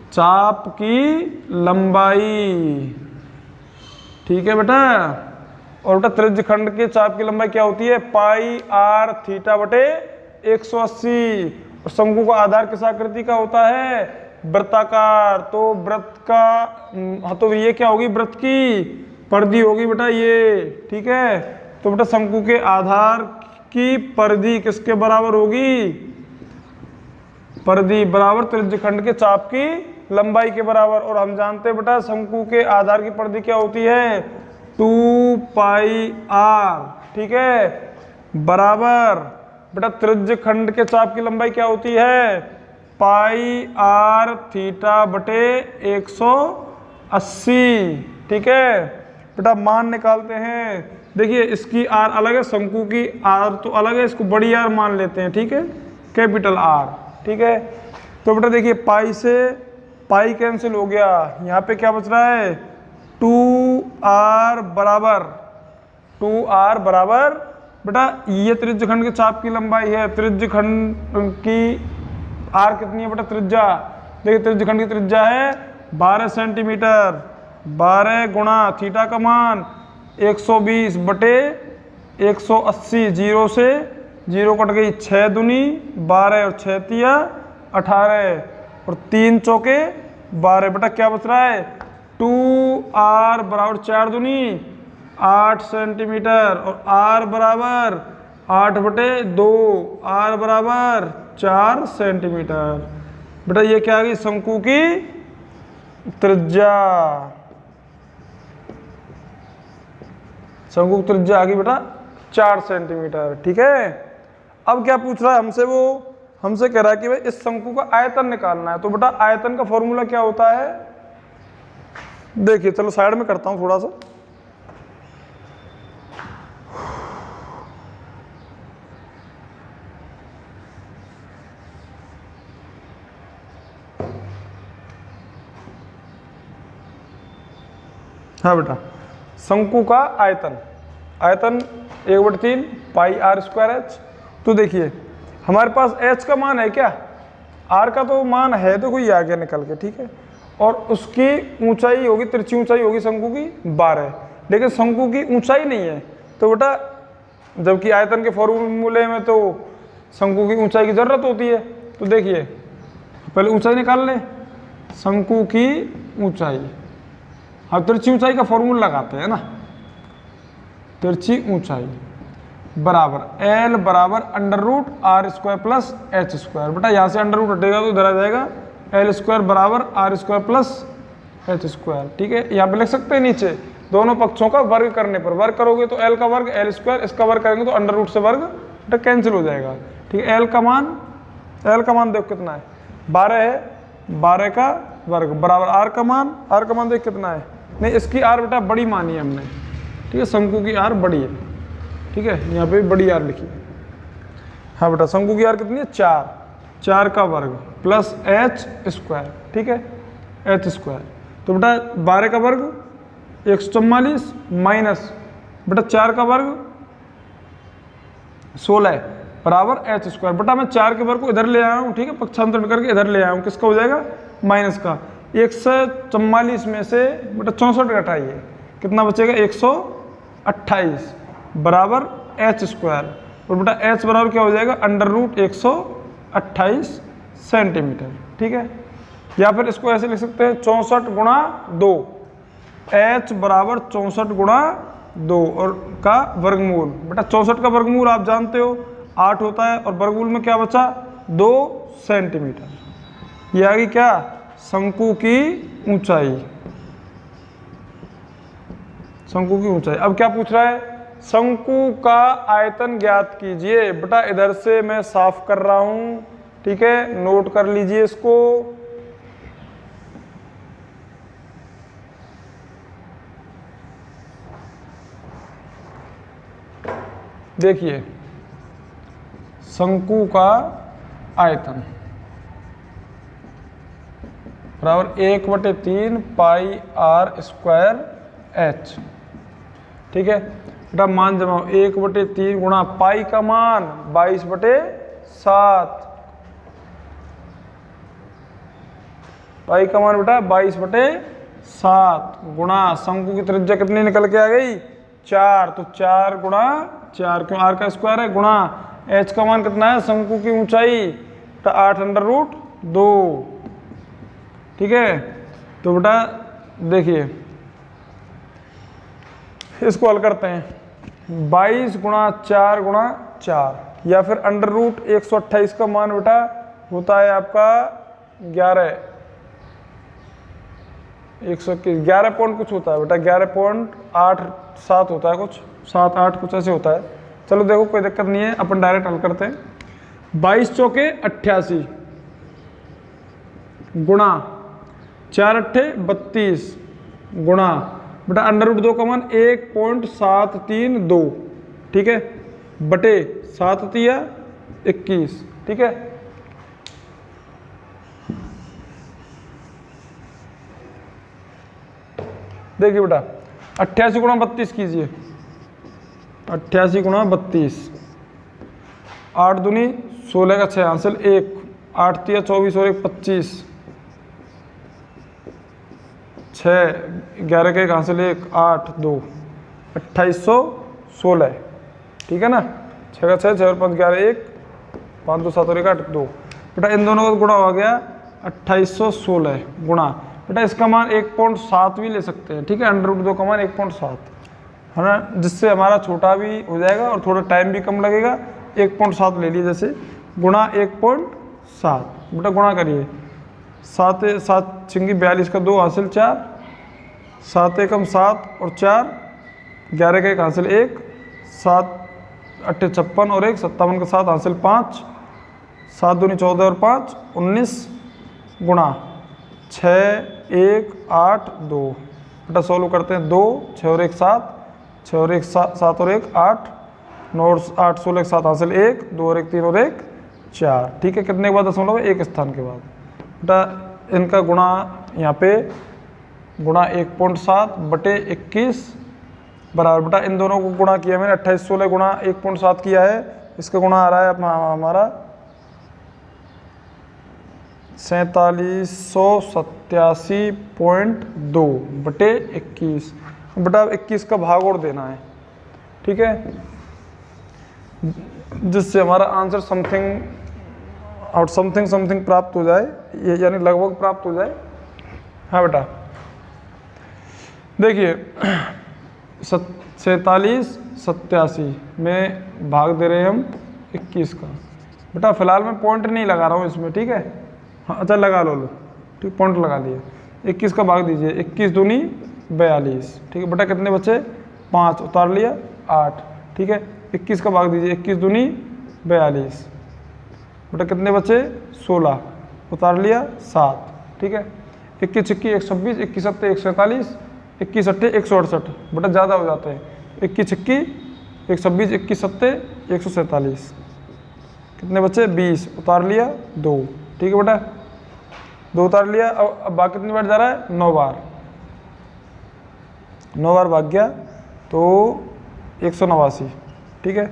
चाप की लंबाई, ठीक है बेटा। और बेटा त्रिज्यखंड के चाप की लंबाई क्या होती है? पाई आर थीटा बटे 180। और शंकु का आधार किस आकृति का होता है? वृत्ताकार। तो वृत्त का, हाँ तो ये क्या होगी? वृत्त की परिधि होगी बेटा ये, ठीक है। तो बेटा शंकु के आधार की परिधि किसके बराबर होगी? परिधि बराबर त्रिज्यखंड के चाप की लंबाई के बराबर। और हम जानते हैं बेटा शंकु के आधार की परिधि क्या होती है? 2 पाई आर, ठीक है, बराबर बेटा त्रिज्यखंड के चाप की लंबाई क्या होती है? पाई आर थीटा बटे 180, ठीक है बेटा। मान निकालते हैं, देखिए इसकी आर अलग है, शंकु की आर तो अलग है, इसको बड़ी आर मान लेते हैं, ठीक है, कैपिटल आर, ठीक है। तो बेटा देखिए पाई से पाई कैंसिल हो गया, यहाँ पे क्या बच रहा है? 2r बराबर बेटा ये त्रिज्यखंड के चाप की लंबाई है। त्रिज्यखंड की आर कितनी है बेटा? त्रिज्या, देखिए त्रिज्यखंड की त्रिज्या है 12 सेंटीमीटर। 12 गुणा थीटा का मान 120 बटे 180, 0 से 0 कट गई, 6 दूनी 12 और 6 तिया 18 और 3 चौके 12। बेटा क्या बच रहा है? 2r बराबर 4 दूनी 8 सेंटीमीटर और r बराबर 8 बटे 2, r बराबर 4 सेंटीमीटर। बेटा ये क्या आ गई? शंकु की त्रिज्या, शंकु की त्रिज्या आ गई बेटा 4 सेंटीमीटर, ठीक है। अब क्या पूछ रहा है हमसे? वो हमसे कह रहा है कि भाई इस शंकु का आयतन निकालना है। तो बेटा आयतन का फॉर्मूला क्या होता है? देखिए चलो साइड में करता हूं थोड़ा सा। हाँ बेटा शंकु का आयतन, आयतन 1/3 पाई आर स्क्वायर एच। तो देखिए हमारे पास h का मान है क्या? r का तो मान है, तो कोई आ गया निकल के, ठीक है। और उसकी ऊंचाई होगी, तिरछी ऊंचाई होगी शंकु की 12, लेकिन शंकु की ऊंचाई नहीं है। तो बेटा जबकि आयतन के फॉर्मूले में तो शंकु की ऊंचाई की जरूरत होती है। तो देखिए पहले ऊंचाई निकाल लें, शंकु की ऊंचाई। अब तिरछी ऊंचाई का फॉर्मूला लगाते हैं ना, तिरछी ऊंचाई बराबर L बराबर √r² प्लस h²। बेटा यहाँ से अंडर रूट हटेगा तो इधर आ जाएगा L² बराबर r² प्लस h², ठीक है। यहाँ पे लिख सकते हैं नीचे दोनों पक्षों का वर्ग करने पर, वर्ग करोगे तो L का वर्ग L², इसका वर्ग करेंगे तो अंडर रूट से वर्ग बेटा कैंसिल हो जाएगा, ठीक है। L का मान देखो कितना है? 12 है, 12 का वर्ग बराबर r का मान देख कितना है? नहीं इसकी r बेटा बड़ी मानी है हमने, ठीक है, शंकु की r बड़ी है, ठीक है, यहाँ पे भी बड़ी r लिखी है। हाँ बेटा शंकु की r कितनी है? 4 का वर्ग प्लस h², ठीक है, h²। तो बेटा 12 का वर्ग 144 माइनस बेटा 4 का वर्ग 16 है, बराबर एच स्क्वायर। बेटा मैं 4 के वर्ग को इधर ले आया हूँ, ठीक है, पक्षांतरण करके इधर ले आया हूँ, किसका हो जाएगा माइनस का। 144 में से बेटा 64 घटाइए, कितना बचेगा 128 बराबर एच स्क्वायर। और बेटा एच बराबर क्या हो जाएगा √128 सेंटीमीटर, ठीक है। या फिर इसको ऐसे लिख सकते हैं 64 गुणा 2, एच बराबर 64 गुणा 2 और का वर्गमूल। बेटा 64 का वर्गमूल आप जानते हो 8 होता है, और वर्गमूल में क्या बचा 2 सेंटीमीटर। ये आ गई क्या शंकु की ऊंचाई, शंकु की ऊंचाई। अब क्या पूछ रहा है, शंकु का आयतन ज्ञात कीजिए। बेटा इधर से मैं साफ कर रहा हूं, ठीक है, नोट कर लीजिए इसको। देखिए शंकु का आयतन बराबर 1/3 पाई आर स्क्वायर एच, ठीक है। बेटा मान जमाओ 1/3 गुणा पाई का मान 22/7, पाई का मान बेटा 22/7 गुणा शंकु की त्रिज्या कितनी निकल के आ गई 4, तो 4 गुणा 4 क्यों आर का स्क्वायर है, गुणा एच का मान कितना है शंकु की ऊंचाई 8√2, ठीक है। तो बेटा देखिए इसको हल करते हैं 22 गुणा 4 गुणा 4, या फिर √128 का मान बेटा होता है आपका 11 पॉइंट कुछ होता है बेटा, 11.87 होता है, कुछ 7-8 कुछ ऐसे होता है। चलो देखो कोई दिक्कत नहीं है, अपन डायरेक्ट हल करते हैं। 22 चौके 88 गुणा 4 अट्ठे 32 गुणा बेटा √2 का मान 1.732, ठीक है, बटे 7 तिया 21, ठीक है। देखिए बेटा 88 गुणा 32 कीजिए, 88 गुणा 32, 8 दूनी 16 का 6 हासिल 1, 8 तिया 24 और 1 25, 6 11 के 1 हासिल 1, 8 2 2816, ठीक है ना। 6 का 6, 6 और 5 11 1, 5 2 7 और 1 8 2। बेटा इन दोनों का गुणा हो गया 2816 गुणा बेटा इसका मान 1.7 भी ले सकते हैं, ठीक है, √2 का मान 1.7 है ना, जिससे हमारा छोटा भी हो जाएगा और थोड़ा टाइम भी कम लगेगा। 1.7 ले लिए जैसे, गुणा 1.7 बेटा गुणा करिए 7 7 छिंगी 42 का 2 हासिल 4, 7 एकम 7 और 4, 11 का 1 हासिल 1, 7 अट्ठे 56 और 1 57 का 7 हासिल 5, 7 दूनी 14 और 5 19 गुणा 6 1 8 2 बेटा सोल्व करते हैं 2 6 और 1 7, 6 और 1 7 और 1 8, 9 और 8 16 7 हासिल 1 2 और 1 3 और 1 4, ठीक है। कितने के बाद दशमलव एक स्थान के बाद बेटा इनका गुणा यहाँ पे गुणा 1.7 बटे 21 बराबर बेटा इन दोनों को गुणा किया मैंने 2816 गुणा 1.7 किया है, इसका गुणा आ रहा है हमारा 4787.2 बटे 21। बेटा 21 का भाग और देना है, ठीक है, जिससे हमारा आंसर समथिंग प्राप्त हो जाए, यानी लगभग प्राप्त हो जाए। हाँ बेटा देखिए 4787 में भाग दे रहे हैं हम 21 का। बेटा फिलहाल मैं पॉइंट नहीं लगा रहा हूँ इसमें, ठीक है, हाँ अच्छा लगा लो ठीक, पॉइंट लगा लिया। 21 का भाग दीजिए, 21 दूनी 42, ठीक है बेटा कितने बचे 5 उतार लिया 8, ठीक है। 21 का भाग दीजिए, 21 दूनी 42 बेटा कितने बचे 16 उतार लिया 7, ठीक है। 21 छिक्की 126, 21 सत्ते 147, 21 अट्ठे 168 बेटा ज़्यादा हो जाते हैं। 21 छिक्की 126, 21 सत्ते 147 कितने बचे 20 उतार लिया 2, ठीक है बेटा 2 उतार लिया। अब भाग कितनी बार जा रहा है 9 बार, 9 बार भाग गया तो 189, ठीक है।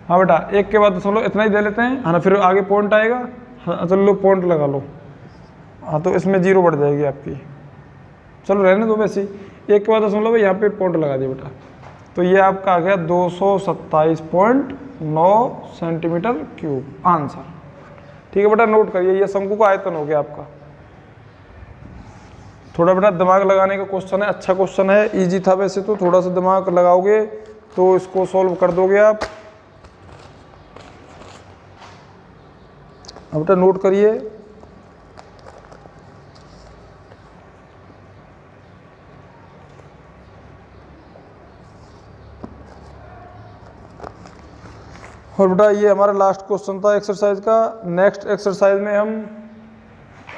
हाँ बेटा, 1 के बाद चलो इतना ही दे लेते हैं, है ना, फिर आगे पॉइंट आएगा। हाँ चलो लो पॉइंट लगा लो। हाँ तो इसमें 0 बढ़ जाएगी आपकी। चलो रहने दो वैसे ही, 1 के बाद दशमलव यहाँ पे पॉइंट लगा दिया बेटा। तो ये आपका आ गया 227.9 सेंटीमीटर क्यूब आंसर। ठीक है बेटा, नोट करिए, ये शंकु का आयतन हो गया आपका। थोड़ा बेटा दिमाग लगाने का क्वेश्चन है, अच्छा क्वेश्चन है, इजी था वैसे तो, थोड़ा सा दिमाग लगाओगे तो इसको सॉल्व कर दोगे आप। अब बेटा नोट करिए, और बेटा ये हमारा लास्ट क्वेश्चन था एक्सरसाइज का। नेक्स्ट एक्सरसाइज में हम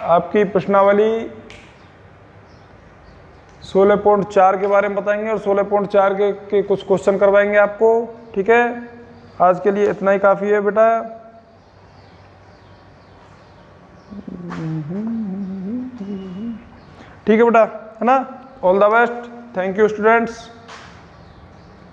आपकी प्रश्नावली 16.4 के बारे में बताएंगे और 16.4 के कुछ क्वेश्चन करवाएंगे आपको। ठीक है, आज के लिए इतना ही काफ़ी है बेटा। ठीक है बेटा, है ना। All the best, thank you students.